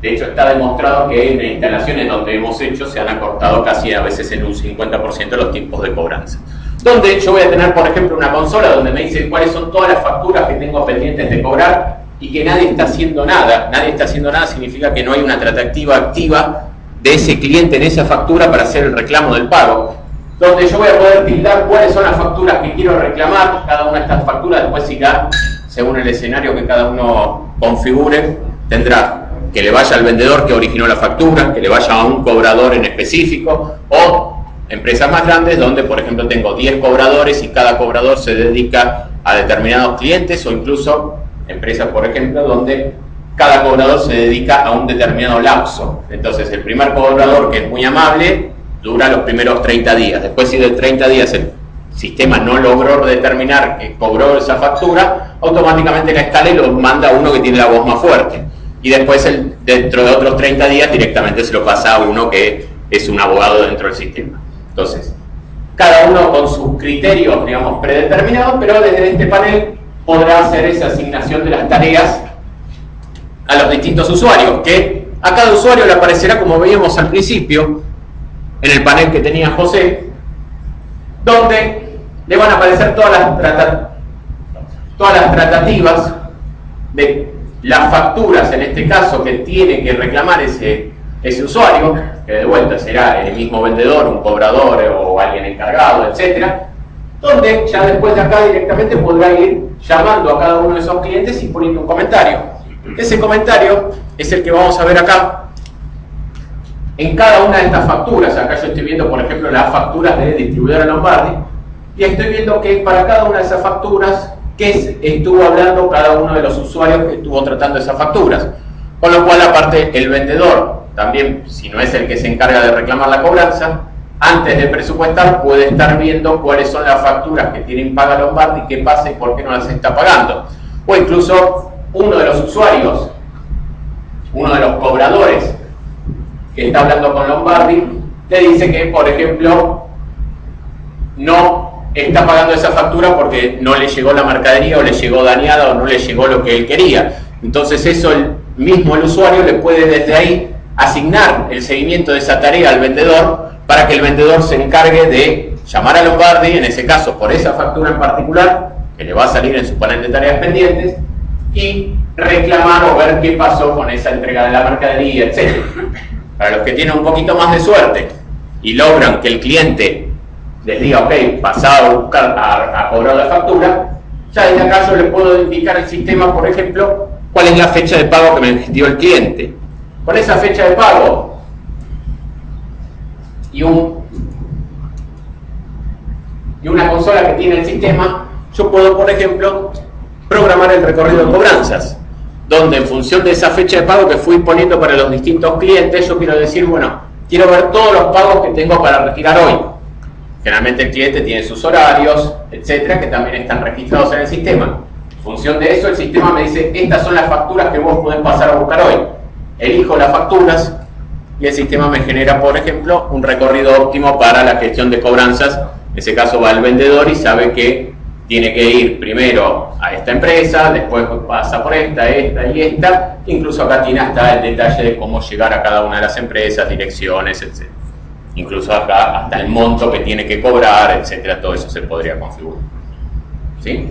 de hecho está demostrado que en instalaciones donde hemos hecho se han acortado casi a veces en un 50% los tiempos de cobranza. Donde yo voy a tener, por ejemplo, una consola donde me dice cuáles son todas las facturas que tengo pendientes de cobrar y que nadie está haciendo nada. Nadie está haciendo nada significa que no hay una tratativa activa de ese cliente en esa factura para hacer el reclamo del pago, donde yo voy a poder tildar cuáles son las facturas que quiero reclamar. Cada una de estas facturas después irá, según el escenario que cada uno configure, tendrá que le vaya al vendedor que originó la factura, que le vaya a un cobrador en específico, o empresas más grandes donde, por ejemplo, tengo 10 cobradores y cada cobrador se dedica a determinados clientes, o incluso empresas, por ejemplo, donde cada cobrador se dedica a un determinado lapso. Entonces el primer cobrador, que es muy amable, dura los primeros 30 días. Después, si de 30 días el sistema no logró determinar que cobró esa factura, automáticamente la escala y lo manda a uno que tiene la voz más fuerte. Y después, dentro de otros 30 días, directamente se lo pasa a uno que es un abogado dentro del sistema. Entonces, cada uno con sus criterios, digamos, predeterminados, pero desde este panel podrá hacer esa asignación de las tareas a los distintos usuarios, que a cada usuario le aparecerá, como veíamos al principio, en el panel que tenía José, donde le van a aparecer todas las tratativas de las facturas, en este caso, que tiene que reclamar ese usuario, que de vuelta será el mismo vendedor, un cobrador o alguien encargado, etcétera, donde ya después de acá directamente podrá ir llamando a cada uno de esos clientes y poniendo un comentario. Ese comentario es el que vamos a ver acá en cada una de estas facturas. Acá yo estoy viendo, por ejemplo, las facturas de distribuidora Lombardi y estoy viendo que para cada una de esas facturas que estuvo hablando cada uno de los usuarios que estuvo tratando esas facturas. Con lo cual, aparte, el vendedor también, si no es el que se encarga de reclamar la cobranza, antes de presupuestar puede estar viendo cuáles son las facturas que tienen paga Lombardi, qué pasa y por qué no las está pagando. O incluso uno de los usuarios, uno de los cobradores que está hablando con Lombardi, le dice que, por ejemplo, no está pagando esa factura porque no le llegó la mercadería o le llegó dañada o no le llegó lo que él quería. Entonces eso el usuario le puede desde ahí asignar el seguimiento de esa tarea al vendedor para que el vendedor se encargue de llamar a Lombardi, en ese caso por esa factura en particular, que le va a salir en su panel de tareas pendientes, y reclamar o ver qué pasó con esa entrega de la mercadería, etc. Para los que tienen un poquito más de suerte y logran que el cliente les diga, ok, pasado a buscar a cobrar la factura, ya desde acá yo le puedo indicar al sistema, por ejemplo, cuál es la fecha de pago que me dio el cliente. Con esa fecha de pago y una consola que tiene el sistema, yo puedo, por ejemplo, programar el recorrido de cobranzas, donde en función de esa fecha de pago que fui poniendo para los distintos clientes, yo quiero decir, bueno, quiero ver todos los pagos que tengo para retirar hoy. Generalmente el cliente tiene sus horarios, etcétera, que también están registrados en el sistema. En función de eso, el sistema me dice, estas son las facturas que vos podés pasar a buscar hoy. Elijo las facturas y el sistema me genera, por ejemplo, un recorrido óptimo para la gestión de cobranzas. En ese caso va el vendedor y sabe que tiene que ir primero a esta empresa, después pasa por esta y esta. Incluso acá tiene hasta el detalle de cómo llegar a cada una de las empresas, direcciones, etc. Incluso acá hasta el monto que tiene que cobrar, etcétera. Todo eso se podría configurar. ¿Sí?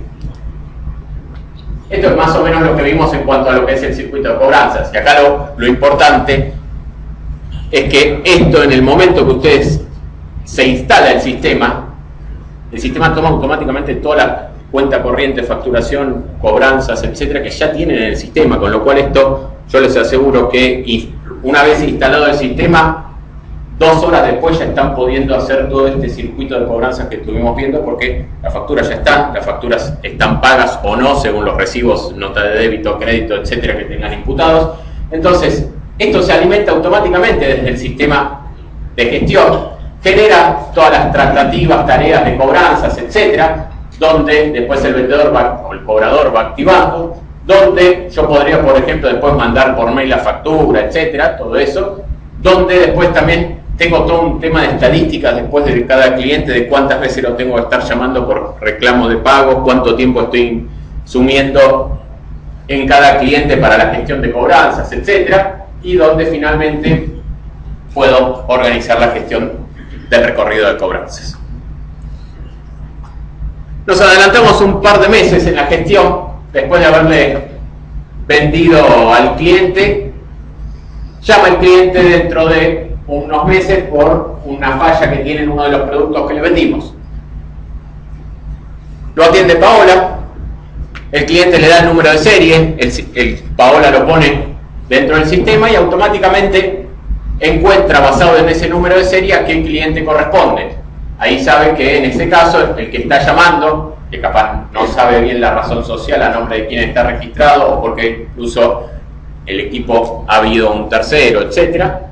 Esto es más o menos lo que vimos en cuanto a lo que es el circuito de cobranzas. Y acá lo importante es que esto, en el momento que ustedes se instala el sistema toma automáticamente toda la cuenta corriente, facturación, cobranzas, etcétera, que ya tienen en el sistema, con lo cual esto yo les aseguro que una vez instalado el sistema, 2 horas después ya están pudiendo hacer todo este circuito de cobranzas que estuvimos viendo, porque las facturas ya están, las facturas están pagas o no según los recibos, nota de débito, crédito, etcétera, que tengan imputados. Entonces, esto se alimenta automáticamente desde el sistema de gestión, genera todas las tratativas, tareas de cobranzas, etcétera, donde después el vendedor o el cobrador va activando, donde yo podría, por ejemplo, después mandar por mail la factura, etcétera, todo eso, donde después también tengo todo un tema de estadísticas después de cada cliente, de cuántas veces lo tengo que estar llamando por reclamo de pago, cuánto tiempo estoy sumiendo en cada cliente para la gestión de cobranzas, etcétera, y donde finalmente puedo organizar la gestión del recorrido de cobranzas. Nos adelantamos un par de meses en la gestión, después de haberle vendido al cliente. Llama el cliente dentro de unos meses por una falla que tiene en uno de los productos que le vendimos. Lo atiende Paola, el cliente le da el número de serie, Paola lo pone dentro del sistema y automáticamente encuentra, basado en ese número de serie, a qué cliente corresponde. Ahí sabe que en ese caso el que está llamando, que capaz no sabe bien la razón social a nombre de quién está registrado o porque incluso el equipo ha habido un tercero, etcétera.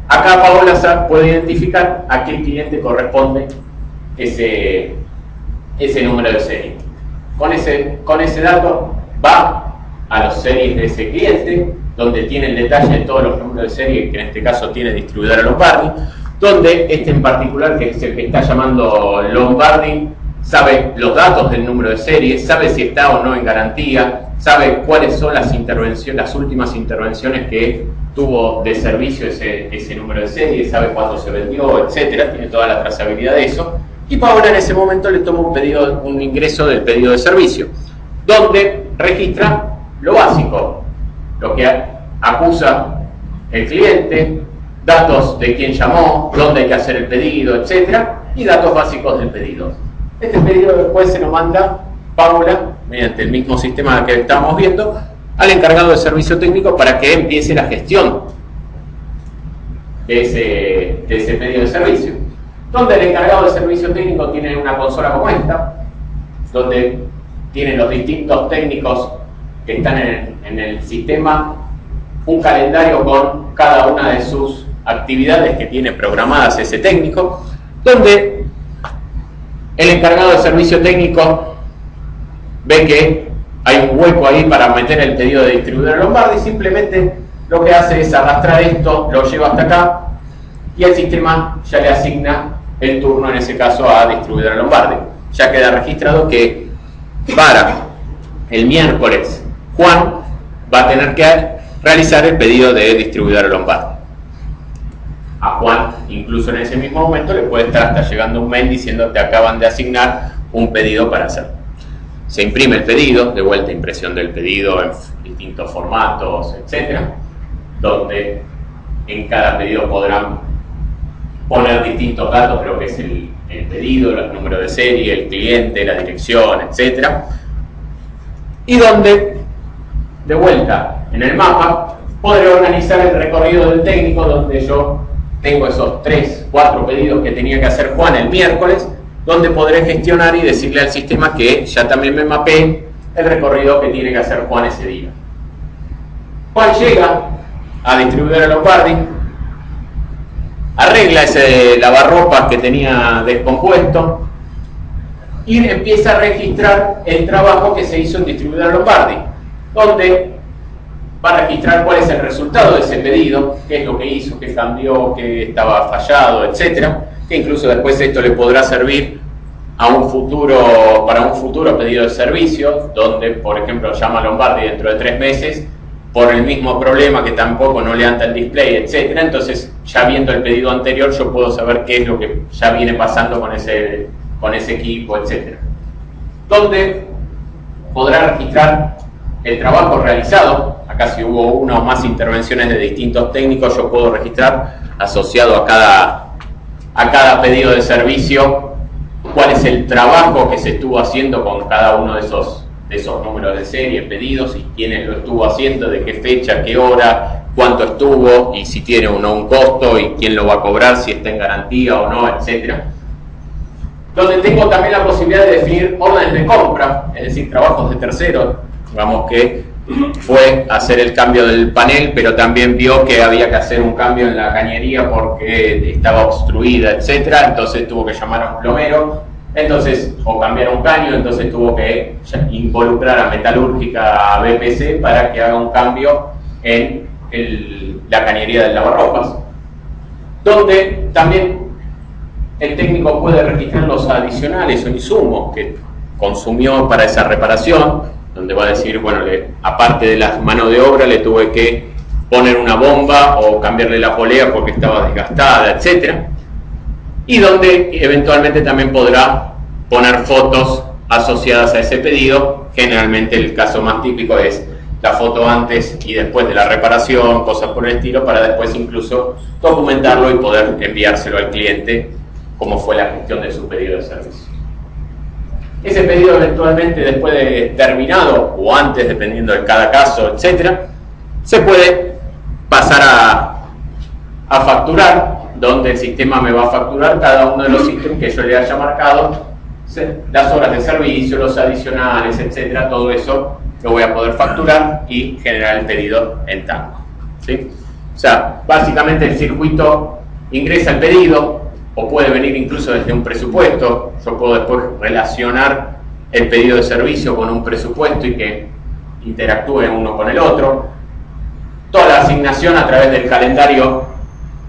Acá Paola puede identificar a qué cliente corresponde ese número de serie. Con ese dato va a los series de ese cliente, donde tiene el detalle de todos los números de serie, que en este caso tiene distribuidora Lombardi, donde este en particular, que es el que está llamando Lombardi, sabe los datos del número de serie, sabe si está o no en garantía, sabe cuáles son las últimas intervenciones que tuvo de servicio ese número de serie, sabe cuándo se vendió, etcétera, tiene toda la trazabilidad de eso. Y Paola en ese momento le toma un ingreso del pedido de servicio, donde registra lo básico, lo que acusa el cliente, datos de quién llamó, dónde hay que hacer el pedido, etcétera, y datos básicos del pedido. Este pedido después se lo manda Paula, mediante el mismo sistema que estamos viendo, al encargado de servicio técnico para que empiece la gestión de ese pedido de servicio. Donde el encargado de servicio técnico tiene una consola como esta, donde tienen los distintos técnicos que están en el sistema, un calendario con cada una de sus actividades que tiene programadas ese técnico, donde el encargado de servicio técnico ve que hay un hueco ahí para meter el pedido de distribuidora Lombardi, simplemente lo que hace es arrastrar esto, lo lleva hasta acá y el sistema ya le asigna el turno en ese caso a Distribuidora Lombardi. Ya queda registrado que para el miércoles Juan va a tener que realizar el pedido de Distribuidora Lombardi. A Juan, incluso en ese mismo momento, le puede estar hasta llegando un mail diciendo te acaban de asignar un pedido para hacer. Se imprime el pedido, de vuelta impresión del pedido en distintos formatos, etcétera, donde en cada pedido podrán poner distintos datos, creo que es el pedido, el número de serie, el cliente, la dirección, etcétera, y donde, de vuelta, en el mapa, podré organizar el recorrido del técnico, donde yo tengo esos 3, 4 pedidos que tenía que hacer Juan el miércoles, donde podré gestionar y decirle al sistema que ya también me mapeé el recorrido que tiene que hacer Juan ese día. Juan llega a Distribuidora Lombardi, arregla ese lavarropas que tenía descompuesto y empieza a registrar el trabajo que se hizo en Distribuidora Lombardi, donde va a registrar cuál es el resultado de ese pedido, qué es lo que hizo, qué cambió, qué estaba fallado, etcétera, que incluso después esto le podrá servir a para un futuro pedido de servicio, donde, por ejemplo, llama a Lombardi dentro de 3 meses por el mismo problema que tampoco no levanta el display, etcétera. Entonces, ya viendo el pedido anterior, yo puedo saber qué es lo que ya viene pasando con ese equipo, etcétera. Donde podrá registrar el trabajo realizado. Acá, si hubo una o más intervenciones de distintos técnicos, yo puedo registrar asociado a cada pedido de servicio cuál es el trabajo que se estuvo haciendo con cada uno de esos números de serie, pedidos, y quién lo estuvo haciendo, de qué fecha, qué hora, cuánto estuvo, y si tiene o no un costo, y quién lo va a cobrar, si está en garantía o no, etcétera. Donde tengo también la posibilidad de definir órdenes de compra, es decir, trabajos de terceros. Digamos que fue a hacer el cambio del panel, pero también vio que había que hacer un cambio en la cañería porque estaba obstruida, etcétera. Entonces tuvo que llamar a un plomero, o cambiar un caño, entonces tuvo que involucrar a Metalúrgica, a BPC, para que haga un cambio en la cañería del lavarropas. Donde también el técnico puede registrar los adicionales o insumos que consumió para esa reparación, donde va a decir, bueno, aparte de las manos de obra, le tuve que poner una bomba o cambiarle la polea porque estaba desgastada, etcétera. Y donde eventualmente también podrá poner fotos asociadas a ese pedido. Generalmente el caso más típico es la foto antes y después de la reparación, cosas por el estilo, para después incluso documentarlo y poder enviárselo al cliente cómo fue la gestión de su pedido de servicio. Ese pedido eventualmente, después de terminado o antes, dependiendo de cada caso, etcétera, se puede pasar a facturar, donde el sistema me va a facturar cada uno de los ítems que yo le haya marcado, las horas de servicio, los adicionales, etcétera. Todo eso lo voy a poder facturar y generar el pedido en Tango, ¿sí? O sea, básicamente el circuito ingresa el pedido, o puede venir incluso desde un presupuesto. Yo puedo después relacionar el pedido de servicio con un presupuesto y que interactúen uno con el otro. Toda la asignación a través del calendario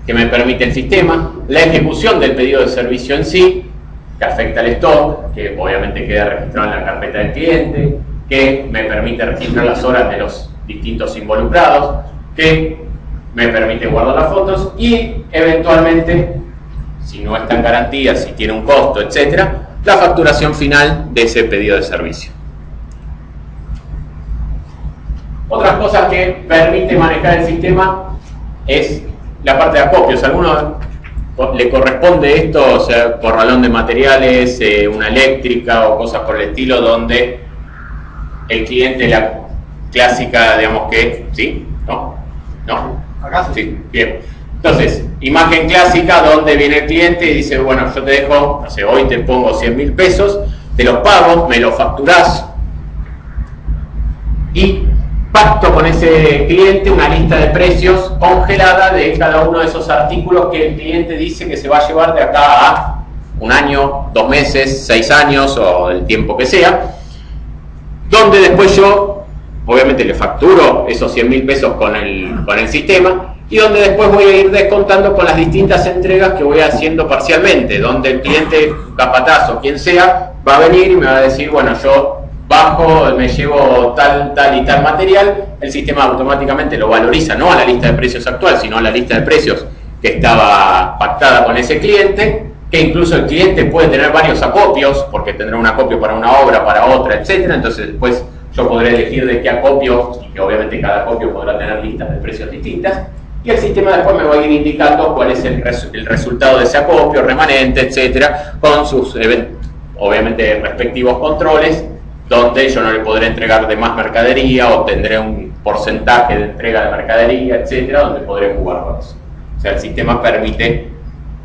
que me permite el sistema, la ejecución del pedido de servicio en sí, que afecta al stock, que obviamente queda registrado en la carpeta del cliente, que me permite registrar las horas de los distintos involucrados, que me permite guardar las fotos y eventualmente, si no está en garantía, si tiene un costo, etcétera, la facturación final de ese pedido de servicio. Otras cosas que permite manejar el sistema es la parte de acopios. A algunos le corresponde esto, o sea, corralón de materiales, una eléctrica o cosas por el estilo, donde el cliente, la clásica, digamos que, ¿sí? ¿No? ¿No? Acá sí. Bien. Entonces, imagen clásica donde viene el cliente y dice, bueno, yo te dejo, no sé, hoy te pongo 100.000 pesos, te los pago, me los facturás y pacto con ese cliente una lista de precios congelada de cada uno de esos artículos que el cliente dice que se va a llevar de acá a 1 año, 2 meses, 6 años o el tiempo que sea, donde después yo obviamente le facturo esos 100.000 pesos con el sistema y donde después voy a ir descontando con las distintas entregas que voy haciendo parcialmente, donde el cliente capataz o quien sea va a venir y me va a decir, bueno, yo bajo, me llevo tal y tal material, el sistema automáticamente lo valoriza, no a la lista de precios actual, sino a la lista de precios que estaba pactada con ese cliente, que incluso el cliente puede tener varios acopios, porque tendrá un acopio para una obra, para otra, etcétera. Entonces después yo podré elegir de qué acopio, y que obviamente cada acopio podrá tener listas de precios distintas, y el sistema después me va a ir indicando cuál es el resultado de ese acopio, remanente, etcétera, con sus obviamente respectivos controles, donde yo no le podré entregar de más mercadería o tendré un porcentaje de entrega de mercadería, etcétera, donde podré jugar con eso. O sea, el sistema permite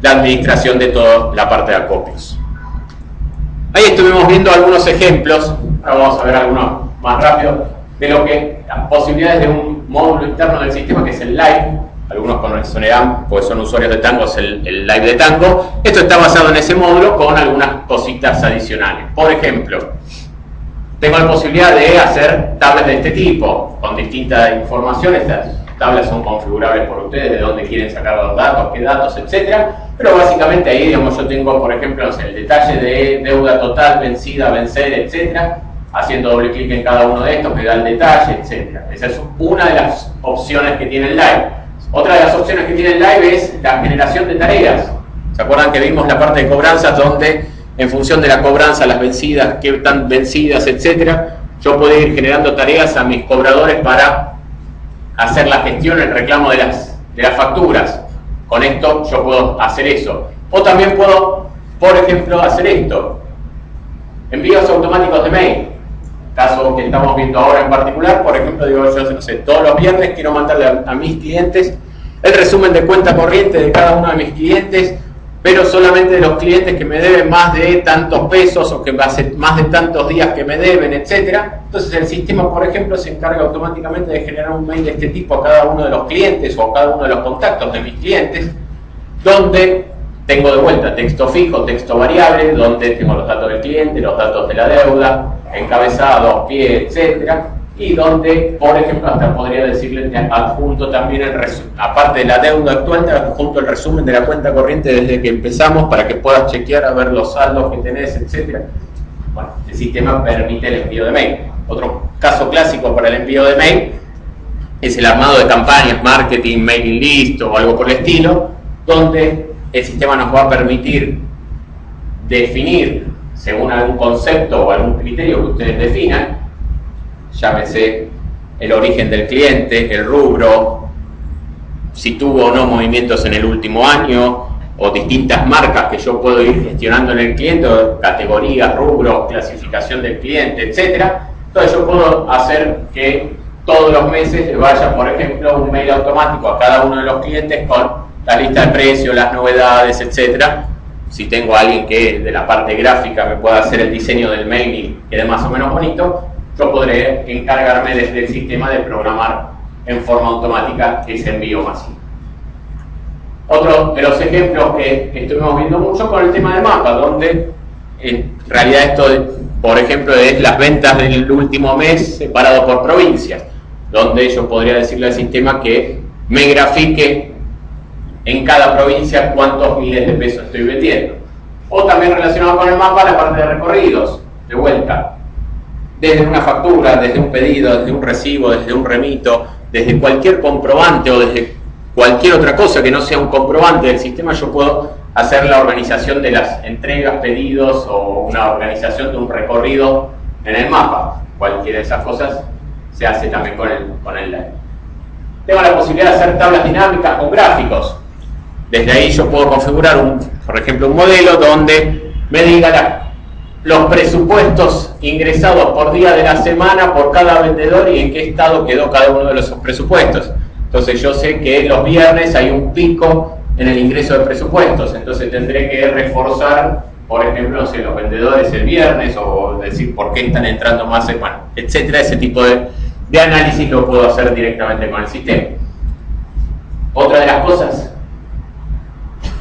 la administración de toda la parte de acopios. Ahí estuvimos viendo algunos ejemplos, ahora vamos a ver algunos más rápido, de lo que las posibilidades de un módulo interno del sistema, que es el Live. Algunos conocerán, porque son usuarios de Tango, es el Live de Tango. Esto está basado en ese módulo con algunas cositas adicionales. Por ejemplo, tengo la posibilidad de hacer tablas de este tipo, con distintas informaciones. Estas tablas son configurables por ustedes, de dónde quieren sacar los datos, qué datos, etcétera. Pero básicamente ahí, digamos, yo tengo, por ejemplo, no sé, el detalle de deuda total, vencida, vencer, etcétera. Haciendo doble clic en cada uno de estos me da el detalle, etcétera. Esa es una de las opciones que tiene el Live. Otra de las opciones que tiene el Live es la generación de tareas. ¿Se acuerdan que vimos la parte de cobranzas donde en función de la cobranza, las vencidas, qué están vencidas, etcétera, yo puedo ir generando tareas a mis cobradores para hacer la gestión, el reclamo de las facturas? Con esto yo puedo hacer eso. O también puedo, por ejemplo, hacer esto: envíos automáticos de mail. Caso que estamos viendo ahora en particular, por ejemplo, digo yo, no sé, todos los viernes quiero mandarle a mis clientes el resumen de cuenta corriente de cada uno de mis clientes, pero solamente de los clientes que me deben más de tantos pesos o que hace más de tantos días que me deben, etcétera. Entonces el sistema, por ejemplo, se encarga automáticamente de generar un mail de este tipo a cada uno de los clientes o a cada uno de los contactos de mis clientes, donde tengo de vuelta texto fijo, texto variable, donde tengo los datos del cliente, los datos de la deuda, encabezado, pie, etcétera, y donde, por ejemplo, hasta podría decirle que adjunto también aparte de la deuda actual, te adjunto el resumen de la cuenta corriente desde que empezamos para que puedas chequear a ver los saldos que tenés, etcétera. Bueno, el sistema permite el envío de mail. Otro caso clásico para el envío de mail es el armado de campañas, marketing, mailing list o algo por el estilo, donde el sistema nos va a permitir definir, según algún concepto o algún criterio que ustedes definan, llámese el origen del cliente, el rubro, si tuvo o no movimientos en el último año, o distintas marcas que yo puedo ir gestionando en el cliente, categorías, rubros, clasificación del cliente, etcétera. Entonces yo puedo hacer que todos los meses le vaya, por ejemplo, un mail automático a cada uno de los clientes con la lista de precios, las novedades, etcétera. Si tengo a alguien que de la parte gráfica me pueda hacer el diseño del mail y quede más o menos bonito, yo podré encargarme desde el sistema de programar en forma automática ese envío masivo. Otro de los ejemplos que estuvimos viendo mucho con el tema del mapa, donde en realidad esto, por ejemplo, es las ventas del último mes separado por provincias, donde yo podría decirle al sistema que me grafique en cada provincia cuántos miles de pesos estoy vendiendo. O también relacionado con el mapa, la parte de recorridos, de vuelta, desde una factura, desde un pedido, desde un recibo, desde un remito, desde cualquier comprobante o desde cualquier otra cosa que no sea un comprobante del sistema, yo puedo hacer la organización de las entregas, pedidos o una organización de un recorrido en el mapa. Cualquiera de esas cosas se hace también con el Live. Tengo la posibilidad de hacer tablas dinámicas con gráficos. Desde ahí yo puedo configurar, por ejemplo, un modelo donde me diga los presupuestos ingresados por día de la semana por cada vendedor y en qué estado quedó cada uno de esos presupuestos. Entonces yo sé que los viernes hay un pico en el ingreso de presupuestos, entonces tendré que reforzar, por ejemplo, no sé, los vendedores el viernes, o decir por qué están entrando más, bueno, etcétera. Ese tipo de análisis lo puedo hacer directamente con el sistema. Otra de las cosas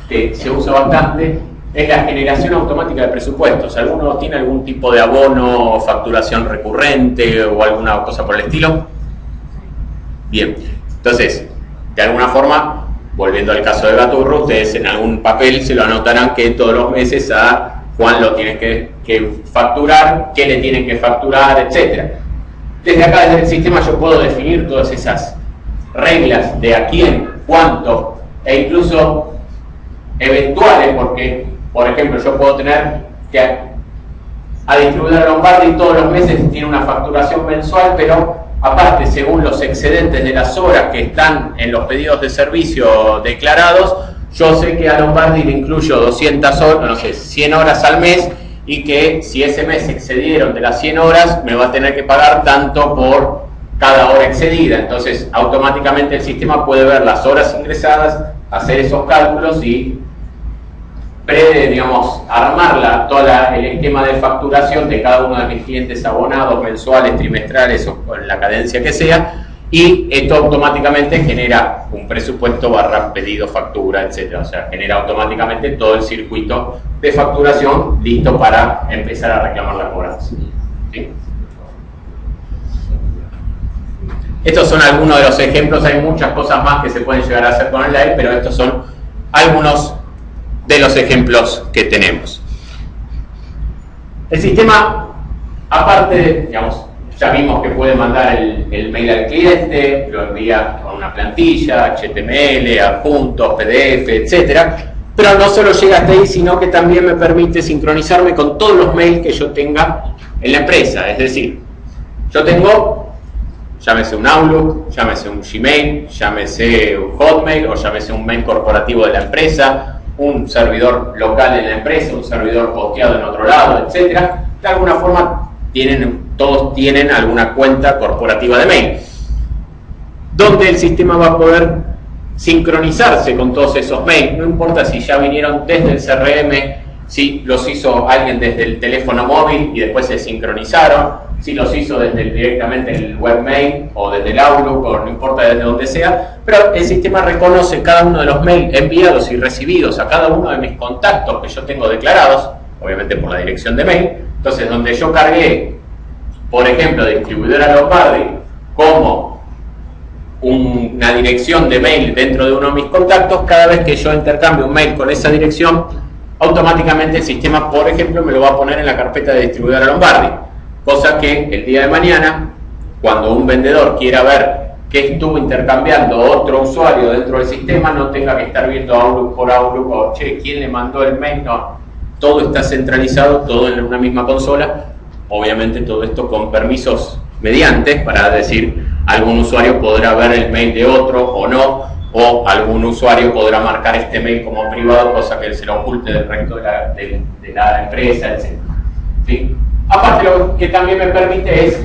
que se usa bastante es la generación automática de presupuestos. ¿Alguno tiene algún tipo de abono o facturación recurrente o alguna cosa por el estilo? Bien, entonces, de alguna forma, volviendo al caso de Gaturro, ustedes en algún papel se lo anotarán que todos los meses a Juan lo tienen que facturar, qué le tienen que facturar, etc. Desde acá, desde el sistema, yo puedo definir todas esas reglas de a quién, cuánto, e incluso eventuales, porque, por ejemplo, yo puedo tener que a Distribuidora Lombardi todos los meses tiene una facturación mensual, pero aparte, según los excedentes de las horas que están en los pedidos de servicio declarados, yo sé que a Lombardi le incluyo 200 horas, no sé, 100 horas al mes, y que si ese mes excedieron de las 100 horas, me va a tener que pagar tanto por cada hora excedida. Entonces, automáticamente el sistema puede ver las horas ingresadas, hacer esos cálculos y digamos, armar todo el esquema de facturación de cada uno de mis clientes abonados, mensuales, trimestrales o con la cadencia que sea, y esto automáticamente genera un presupuesto / pedido, factura, etc. O sea, genera automáticamente todo el circuito de facturación listo para empezar a reclamar la cobranza. ¿Sí? Estos son algunos de los ejemplos, hay muchas cosas más que se pueden llegar a hacer con el live, pero estos son algunos de los ejemplos que tenemos. El sistema, aparte, digamos, ya vimos que puede mandar el mail al cliente, lo envía con una plantilla, HTML, adjuntos, PDF, etc. Pero no solo llega hasta ahí, sino que también me permite sincronizarme con todos los mails que yo tenga en la empresa. Es decir, yo tengo, llámese un Outlook, llámese un Gmail, llámese un Hotmail o llámese un mail corporativo de la empresa, un servidor local en la empresa, un servidor posteado en otro lado, etc. De alguna forma todos tienen alguna cuenta corporativa de mail, donde el sistema va a poder sincronizarse con todos esos mails, no importa si ya vinieron desde el CRM, si los hizo alguien desde el teléfono móvil y después se sincronizaron, si los hizo directamente el webmail o desde el Outlook, o no importa desde donde sea, pero el sistema reconoce cada uno de los mails enviados y recibidos a cada uno de mis contactos que yo tengo declarados, obviamente por la dirección de mail. Entonces, donde yo cargué, por ejemplo, Distribuidora Lombardi como una dirección de mail dentro de uno de mis contactos, cada vez que yo intercambio un mail con esa dirección, automáticamente el sistema, por ejemplo, me lo va a poner en la carpeta de Distribuidora Lombardi. Cosa que el día de mañana, cuando un vendedor quiera ver que estuvo intercambiando otro usuario dentro del sistema, no tenga que estar viendo Outlook por Outlook o, che, ¿quién le mandó el mail? No, todo está centralizado, todo en una misma consola. Obviamente todo esto con permisos mediantes, para decir, algún usuario podrá ver el mail de otro o no, o algún usuario podrá marcar este mail como privado, cosa que se lo oculte del resto de la empresa, etc. ¿Sí? Aparte, lo que también me permite es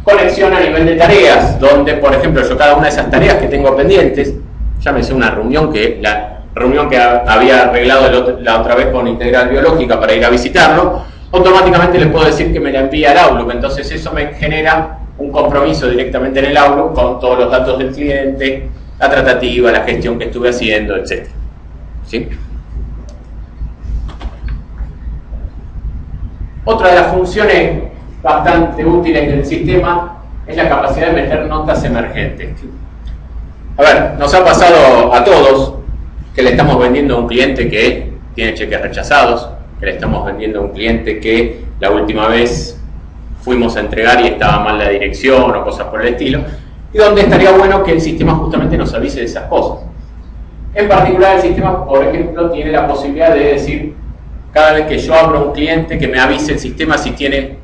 conexión a nivel de tareas, donde, por ejemplo, yo cada una de esas tareas que tengo pendientes, llámese una reunión la reunión que había arreglado la otra vez con Integral Biológica para ir a visitarlo, automáticamente le puedo decir que me la envía al Outlook. Entonces eso me genera un compromiso directamente en el Outlook con todos los datos del cliente, la tratativa, la gestión que estuve haciendo, etc. ¿Sí? Otra de las funciones bastante útiles del sistema es la capacidad de meter notas emergentes. A ver, nos ha pasado a todos que le estamos vendiendo a un cliente que tiene cheques rechazados, que le estamos vendiendo a un cliente que la última vez fuimos a entregar y estaba mal la dirección o cosas por el estilo, y donde estaría bueno que el sistema justamente nos avise de esas cosas. En particular, el sistema, por ejemplo, tiene la posibilidad de decir, cada vez que yo abro un cliente, que me avise el sistema si tiene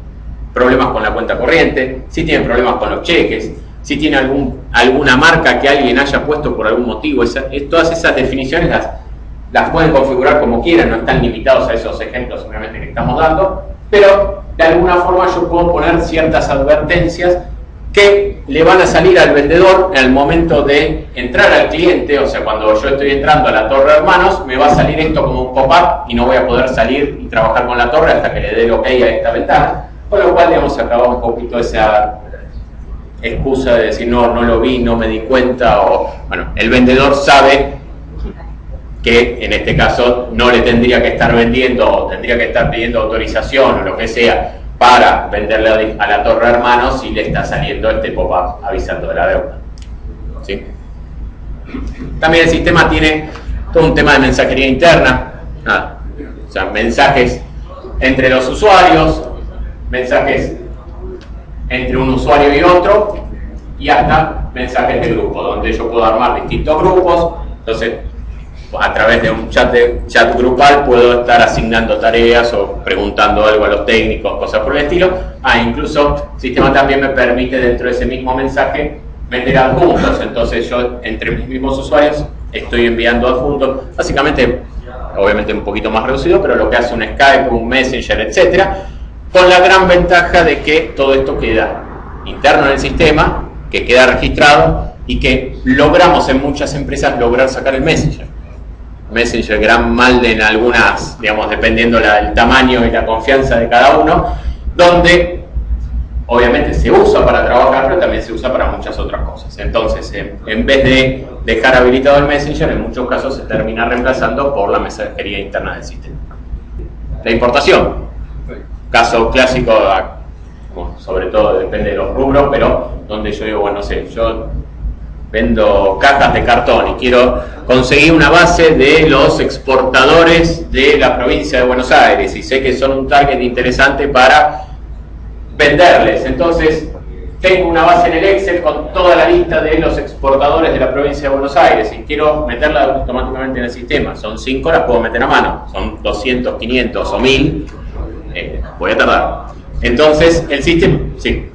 problemas con la cuenta corriente, si tiene problemas con los cheques, si tiene alguna marca que alguien haya puesto por algún motivo. Todas esas definiciones las pueden configurar como quieran, no están limitados a esos ejemplos obviamente que estamos dando, pero de alguna forma yo puedo poner ciertas advertencias que le van a salir al vendedor al momento de entrar al cliente. O sea, cuando yo estoy entrando a la Torre Hermanos, me va a salir esto como un pop-up y no voy a poder salir y trabajar con la torre hasta que le dé el OK a esta ventana, con lo cual, digamos, se acaba un poquito esa excusa de decir no lo vi, no me di cuenta, o bueno, el vendedor sabe que en este caso no le tendría que estar vendiendo o tendría que estar pidiendo autorización o lo que sea para venderle a la Torre Hermanos y le está saliendo este pop-up avisando de la deuda. ¿Sí? También el sistema tiene todo un tema de mensajería interna, o sea, mensajes entre los usuarios, mensajes entre un usuario y otro, y hasta mensajes de grupo, donde yo puedo armar distintos grupos. Entonces, a través de un chat grupal puedo estar asignando tareas o preguntando algo a los técnicos, cosas por el estilo. Incluso el sistema también me permite dentro de ese mismo mensaje meter adjuntos. Entonces yo entre mis mismos usuarios estoy enviando adjuntos, básicamente, obviamente un poquito más reducido, pero lo que hace un Skype, un Messenger, etcétera, con la gran ventaja de que todo esto queda interno en el sistema, que queda registrado y que logramos en muchas empresas lograr sacar el Messenger. Messenger, gran mal en algunas, digamos, dependiendo del tamaño y la confianza de cada uno, donde obviamente se usa para trabajar, pero también se usa para muchas otras cosas. Entonces, en vez de dejar habilitado el Messenger, en muchos casos se termina reemplazando por la mensajería interna del sistema. La importación, caso clásico, bueno, sobre todo depende de los rubros, pero donde yo digo, bueno, no sé, yo vendo cajas de cartón y quiero conseguir una base de los exportadores de la provincia de Buenos Aires y sé que son un target interesante para venderles. Entonces tengo una base en el Excel con toda la lista de los exportadores de la provincia de Buenos Aires y quiero meterla automáticamente en el sistema. Son 5, las puedo meter a mano. Son 200, 500 o 1000. Voy a tardar. Entonces el sistema... Sí.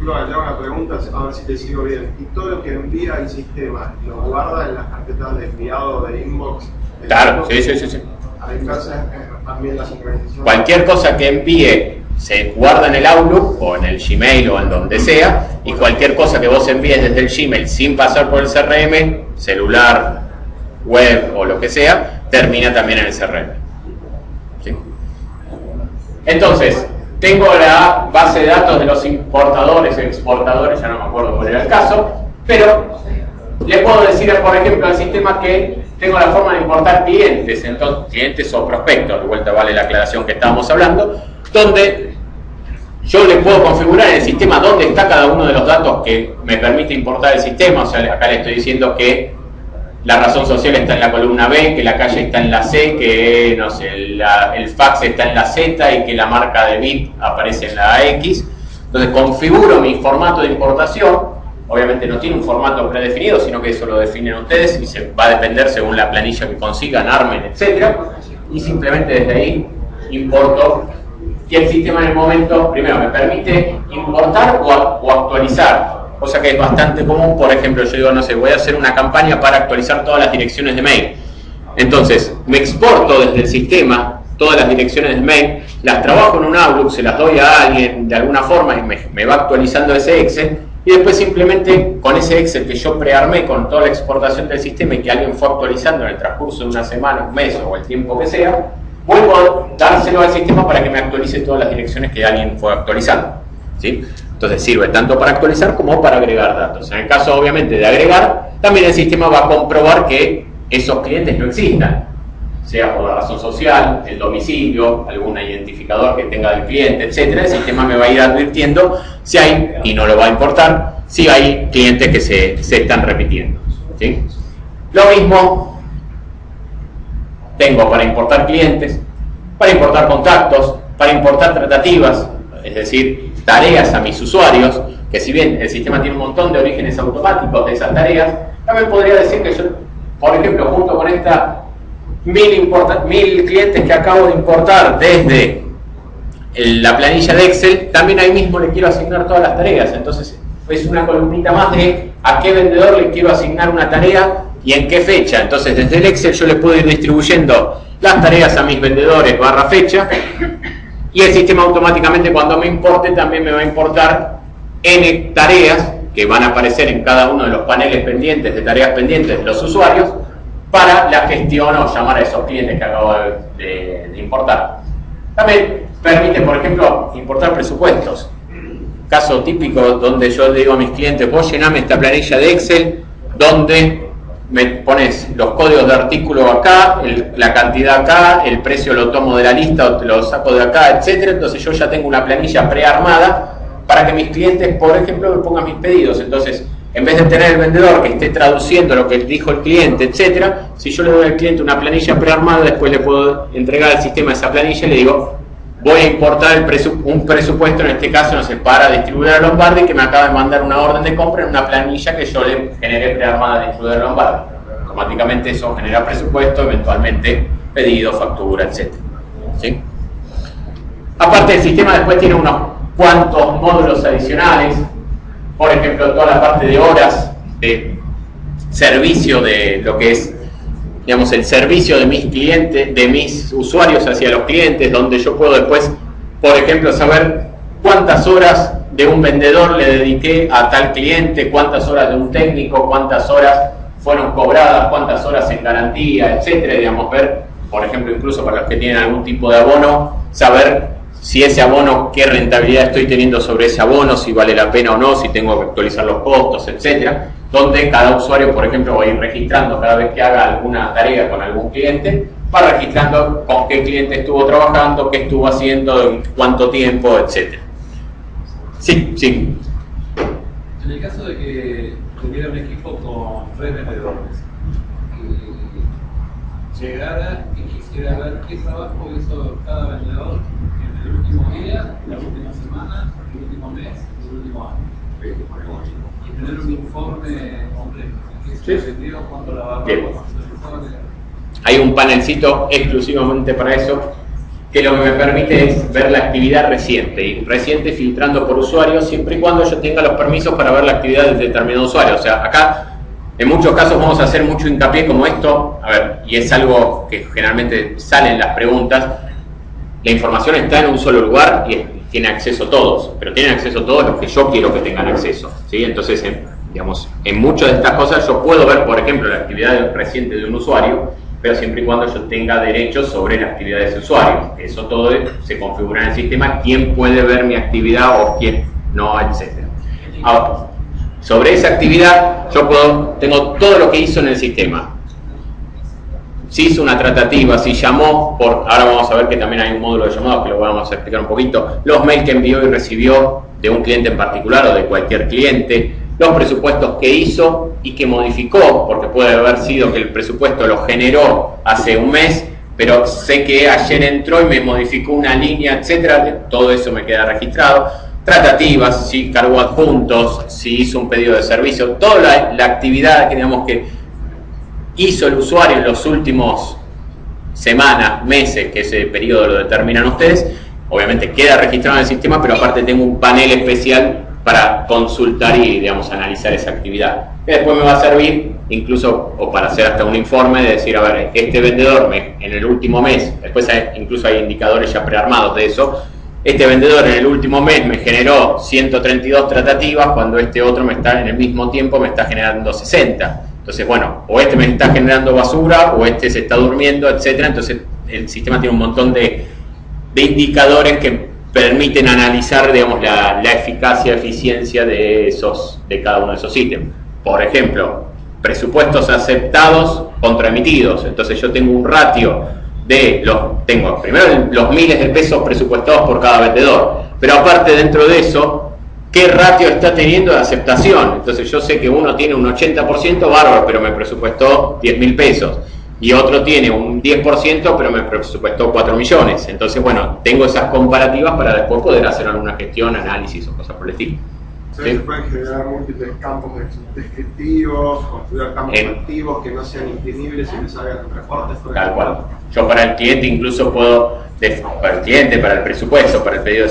Allá una pregunta, a ver si te sigo bien. ¿Y todo lo que envía el sistema lo guarda en las carpetas de enviado de inbox? Claro, sí. Hay cosas también la sincronización. Cualquier cosa que envíe se guarda en el Outlook o en el Gmail o en donde sea, y cualquier cosa que vos envíes desde el Gmail sin pasar por el CRM, celular, web o lo que sea, termina también en el CRM. ¿Sí? Entonces, tengo la base de datos de los importadores, exportadores, ya no me acuerdo cuál era el caso, pero le puedo decir, por ejemplo, al sistema que tengo la forma de importar clientes, entonces, clientes o prospectos, de vuelta vale la aclaración que estábamos hablando, donde yo le puedo configurar en el sistema dónde está cada uno de los datos que me permite importar el sistema. O sea, acá le estoy diciendo que la razón social está en la columna B, que la calle está en la C, que no sé, el fax está en la Z y que la marca de bit aparece en la X. Entonces configuro mi formato de importación. Obviamente no tiene un formato predefinido, sino que eso lo definen ustedes y se va a depender según la planilla que consigan, armen, etc. Y simplemente desde ahí importo. Y el sistema en el momento, primero, me permite importar o actualizar. Cosa que es bastante común. Por ejemplo, yo digo, no sé, voy a hacer una campaña para actualizar todas las direcciones de mail. Entonces, me exporto desde el sistema todas las direcciones de mail, las trabajo en un Outlook, se las doy a alguien de alguna forma y me va actualizando ese Excel, y después simplemente con ese Excel que yo prearmé con toda la exportación del sistema y que alguien fue actualizando en el transcurso de una semana, un mes o el tiempo que sea, vuelvo a dárselo al sistema para que me actualice todas las direcciones que alguien fue actualizando. ¿Sí? Entonces sirve tanto para actualizar como para agregar datos. En el caso, obviamente, de agregar, también el sistema va a comprobar que esos clientes no existan, sea por la razón social, el domicilio, algún identificador que tenga del cliente, etc. El sistema me va a ir advirtiendo si hay, y no lo va a importar, si hay clientes que se están repitiendo. ¿Sí? Lo mismo tengo para importar clientes, para importar contactos, para importar tratativas, es decir, tareas a mis usuarios, que si bien el sistema tiene un montón de orígenes automáticos de esas tareas, también podría decir que yo, por ejemplo, junto con esta 1000 clientes que acabo de importar desde la planilla de Excel, también ahí mismo le quiero asignar todas las tareas. Entonces es una columnita más de a qué vendedor le quiero asignar una tarea y en qué fecha. Entonces desde el Excel yo le puedo ir distribuyendo las tareas a mis vendedores / fecha, y el sistema automáticamente, cuando me importe, también me va a importar N tareas que van a aparecer en cada uno de los paneles pendientes de tareas pendientes de los usuarios para la gestión o llamar a esos clientes que acabo de importar. También permite, por ejemplo, importar presupuestos. Caso típico donde yo le digo a mis clientes, vos llename esta planilla de Excel donde me pones los códigos de artículo acá, la cantidad acá, el precio lo tomo de la lista o te lo saco de acá, etc. Entonces yo ya tengo una planilla prearmada para que mis clientes, por ejemplo, me pongan mis pedidos. Entonces en vez de tener el vendedor que esté traduciendo lo que dijo el cliente, etcétera, si yo le doy al cliente una planilla prearmada, después le puedo entregar al sistema esa planilla y le digo, voy a importar un presupuesto, en este caso, no sé, para distribuidora Lombardi, que me acaba de mandar una orden de compra en una planilla que yo le generé prearmada a distribuidora Lombardi. Automáticamente eso genera presupuesto, eventualmente pedido, factura, etcétera. ¿Sí? Aparte, el sistema después tiene unos cuantos módulos adicionales. Por ejemplo, toda la parte de horas de servicio de lo que es, digamos, el servicio de mis clientes, de mis usuarios hacia los clientes, donde yo puedo después, por ejemplo, saber cuántas horas de un vendedor le dediqué a tal cliente, cuántas horas de un técnico, cuántas horas fueron cobradas, cuántas horas en garantía, etcétera. Digamos, ver, por ejemplo, incluso para los que tienen algún tipo de abono, saber si ese abono, qué rentabilidad estoy teniendo sobre ese abono, si vale la pena o no, si tengo que actualizar los costos, etcétera. Donde cada usuario, por ejemplo, va a ir registrando cada vez que haga alguna tarea con algún cliente, va registrando con qué cliente estuvo trabajando, qué estuvo haciendo, en cuánto tiempo, etcétera. Sí, sí. En el caso de que tuviera un equipo con 3 vendedores, que llegara y quisiera ver qué trabajo hizo cada vendedor en el último día, la última semana, el último mes, el último año. Y tener un informe completo. ¿Qué se vendió? ¿Cuánto la va a pagar? Hay un panelcito exclusivamente para eso, que lo que me permite es ver la actividad reciente, y reciente filtrando por usuario, siempre y cuando yo tenga los permisos para ver la actividad de determinado usuario. O sea, acá en muchos casos vamos a hacer mucho hincapié como esto, a ver, y es algo que generalmente sale en las preguntas. La información está en un solo lugar y tiene acceso todos, pero tienen acceso todos los que yo quiero que tengan acceso, ¿sí? Entonces, digamos, en muchas de estas cosas yo puedo ver, por ejemplo, la actividad reciente de un usuario, pero siempre y cuando yo tenga derechos sobre la actividad de ese usuario. Eso todo se configura en el sistema, quién puede ver mi actividad o quién no, etcétera. Ahora, sobre esa actividad, yo tengo todo lo que hizo en el sistema. Si hizo una tratativa, si llamó, ahora vamos a ver que también hay un módulo de llamados que lo vamos a explicar un poquito, los mails que envió y recibió de un cliente en particular o de cualquier cliente, los presupuestos que hizo y que modificó, porque puede haber sido que el presupuesto lo generó hace un mes, pero sé que ayer entró y me modificó una línea, etcétera. Todo eso me queda registrado. Tratativas, si cargó adjuntos, si hizo un pedido de servicio, toda la actividad que, digamos, que hizo el usuario en los últimos semanas, meses, que ese periodo lo determinan ustedes, obviamente queda registrado en el sistema, pero aparte tengo un panel especial para consultar y, digamos, analizar esa actividad. Que después me va a servir incluso o para hacer hasta un informe de decir, a ver, este vendedor en el último mes, después incluso hay indicadores ya prearmados de eso, este vendedor en el último mes me generó 132 tratativas cuando este otro en el mismo tiempo me está generando 60. Entonces, bueno, o este me está generando basura o este se está durmiendo, etcétera. Entonces, el sistema tiene un montón de indicadores que permiten analizar, digamos, la eficacia, eficiencia de cada uno de esos ítems. Por ejemplo, presupuestos aceptados contra emitidos. Entonces yo tengo un ratio tengo primero los miles de pesos presupuestados por cada vendedor, pero aparte dentro de eso, ¿qué ratio está teniendo de aceptación? Entonces yo sé que uno tiene un 80% bárbaro, pero me presupuestó 10.000 pesos. Y otro tiene un 10%, pero me presupuestó 4 millones. Entonces, bueno, tengo esas comparativas para después poder hacer alguna gestión, análisis o cosas por el estilo. ¿Sí? Se pueden generar múltiples campos descriptivos, configurar campos activos que no sean imprimibles y que salgan en reportes. Tal cual. Yo para el cliente incluso puedo, para el cliente, para el presupuesto, para el pedido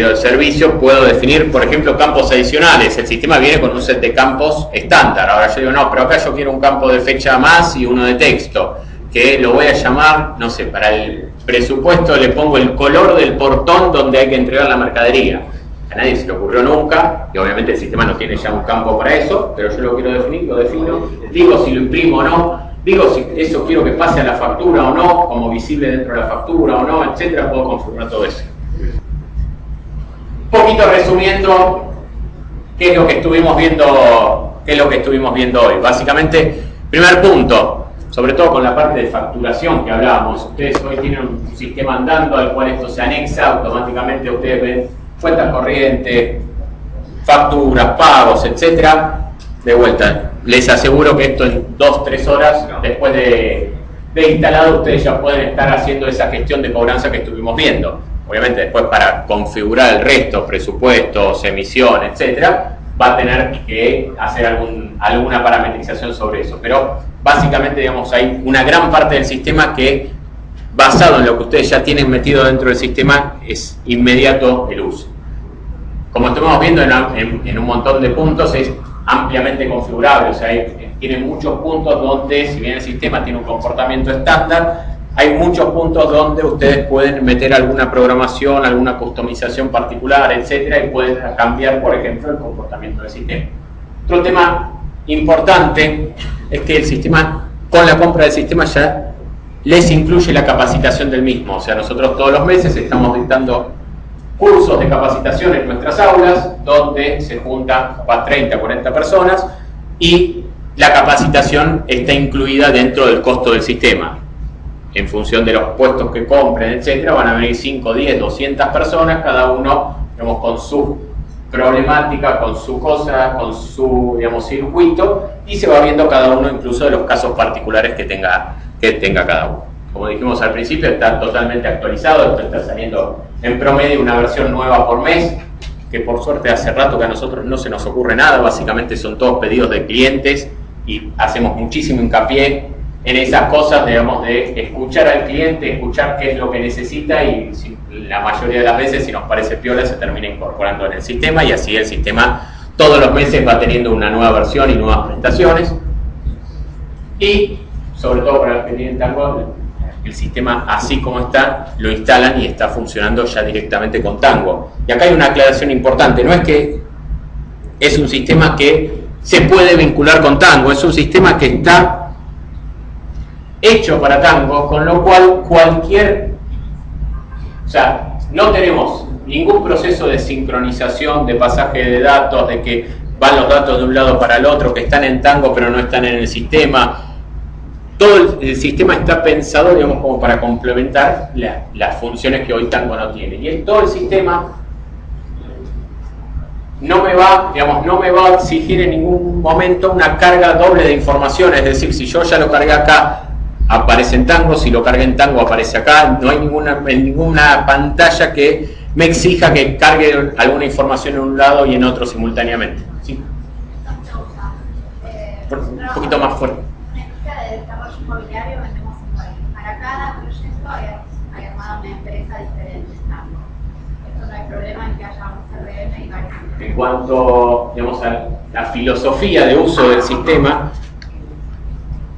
de servicio, puedo definir, por ejemplo, campos adicionales. El sistema viene con un set de campos estándar. Ahora yo digo, no, pero acá yo quiero un campo de fecha más y uno de texto, que lo voy a llamar, no sé, para el presupuesto le pongo el color del portón donde hay que entregar la mercadería. A nadie se le ocurrió nunca, y obviamente el sistema no tiene ya un campo para eso, pero yo lo quiero definir, lo defino, digo si lo imprimo o no, digo si eso quiero que pase a la factura o no, como visible dentro de la factura o no, etcétera. Puedo configurar todo eso. Un poquito resumiendo qué es lo que estuvimos viendo hoy. Básicamente, primer punto, sobre todo con la parte de facturación que hablábamos. Ustedes hoy tienen un sistema andando al cual esto se anexa automáticamente. Ustedes ven cuentas corrientes, facturas, pagos, etcétera. De vuelta, les aseguro que esto en 2-3 horas después de instalado ustedes ya pueden estar haciendo esa gestión de cobranza que estuvimos viendo. Obviamente después para configurar el resto, presupuestos, emisión, etcétera, va a tener que hacer alguna parametrización sobre eso. Pero básicamente, digamos, hay una gran parte del sistema que, basado en lo que ustedes ya tienen metido dentro del sistema, es inmediato el uso. Como estamos viendo en un montón de puntos, es ampliamente configurable, o sea, tiene muchos puntos donde, si bien el sistema tiene un comportamiento estándar, hay muchos puntos donde ustedes pueden meter alguna programación, alguna customización particular, etcétera, y pueden cambiar, por ejemplo, el comportamiento del sistema. Otro tema importante es que el sistema, con la compra del sistema, ya les incluye la capacitación del mismo. O sea, nosotros todos los meses estamos dictando cursos de capacitación en nuestras aulas, donde se juntan 30, 40 personas, y la capacitación está incluida dentro del costo del sistema. En función de los puestos que compren, etcétera, van a venir 5, 10, 200 personas, cada uno, digamos, con su problemática, con su cosa, con su, digamos, circuito, y se va viendo cada uno incluso de los casos particulares que tenga cada uno. Como dijimos al principio, está totalmente actualizado, esto está saliendo en promedio una versión nueva por mes, que por suerte hace rato que a nosotros no se nos ocurre nada, básicamente son todos pedidos de clientes y hacemos muchísimo hincapié en esas cosas, digamos, de escuchar al cliente, escuchar qué es lo que necesita, y la mayoría de las veces, si nos parece piola, se termina incorporando en el sistema, y así el sistema todos los meses va teniendo una nueva versión y nuevas prestaciones. Y sobre todo para los que tienen Tango, el sistema así como está, lo instalan y está funcionando ya directamente con Tango. Y acá hay una aclaración importante, no es que es un sistema que se puede vincular con Tango, es un sistema que está hecho para Tango, con lo cual o sea, no tenemos ningún proceso de sincronización, de pasaje de datos, de que van los datos de un lado para el otro, que están en Tango pero no están en el sistema. Todo el sistema está pensado, digamos, como para complementar las funciones que hoy Tango no tiene. Y todo el sistema no me va a exigir en ningún momento una carga doble de información. Es decir, si yo ya lo cargué acá, aparece en Tango; si lo cargué en Tango, aparece acá. No hay ninguna pantalla que me exija que cargue alguna información en un lado y en otro simultáneamente. ¿Sí? Un poquito más fuerte. De desarrollo inmobiliario vendemos un país. Para cada proyecto hay armada una empresa diferente. Esto no hay problema en que haya un CRM y varios. En cuanto, digamos, a la filosofía de uso del sistema,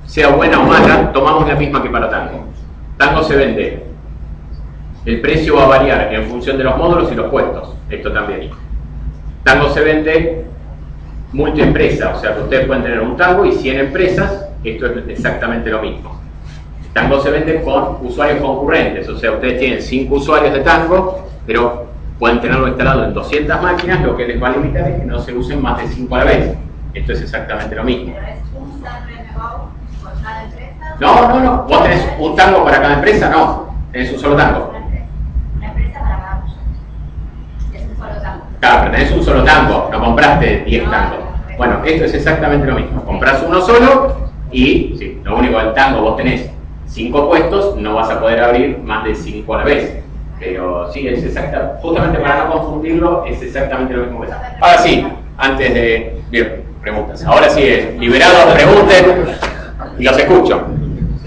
sea buena o mala, tomamos la misma que para Tango. Tango se vende. El precio va a variar en función de los módulos y los puestos. Esto también. Tango se vende multiempresa, o sea que ustedes pueden tener un Tango y 100 empresas. Esto es exactamente lo mismo. Tango se vende con usuarios concurrentes, o sea, ustedes tienen 5 usuarios de Tango, pero pueden tenerlo instalado en 200 máquinas, lo que les va a limitar es que no se usen más de 5 a la vez. Esto es exactamente lo mismo. ¿Pero es un CRM por cada empresa? No. ¿Vos tenés un Tango para cada empresa? No. Tenés un solo Tango. Una empresa para cada proyecto. Es un solo Tango. Claro, pero tenés un solo Tango, no compraste 10 Tangos. Bueno, esto es exactamente lo mismo. Comprás uno solo. Y sí, lo único del Tango, vos tenés 5 puestos, no vas a poder abrir más de 5 a la vez. Pero sí, es exacto, justamente para no confundirlo, es exactamente lo mismo que está. Ahora sí, antes de... Bien, preguntas. Ahora sí, liberados, pregunten y los escucho.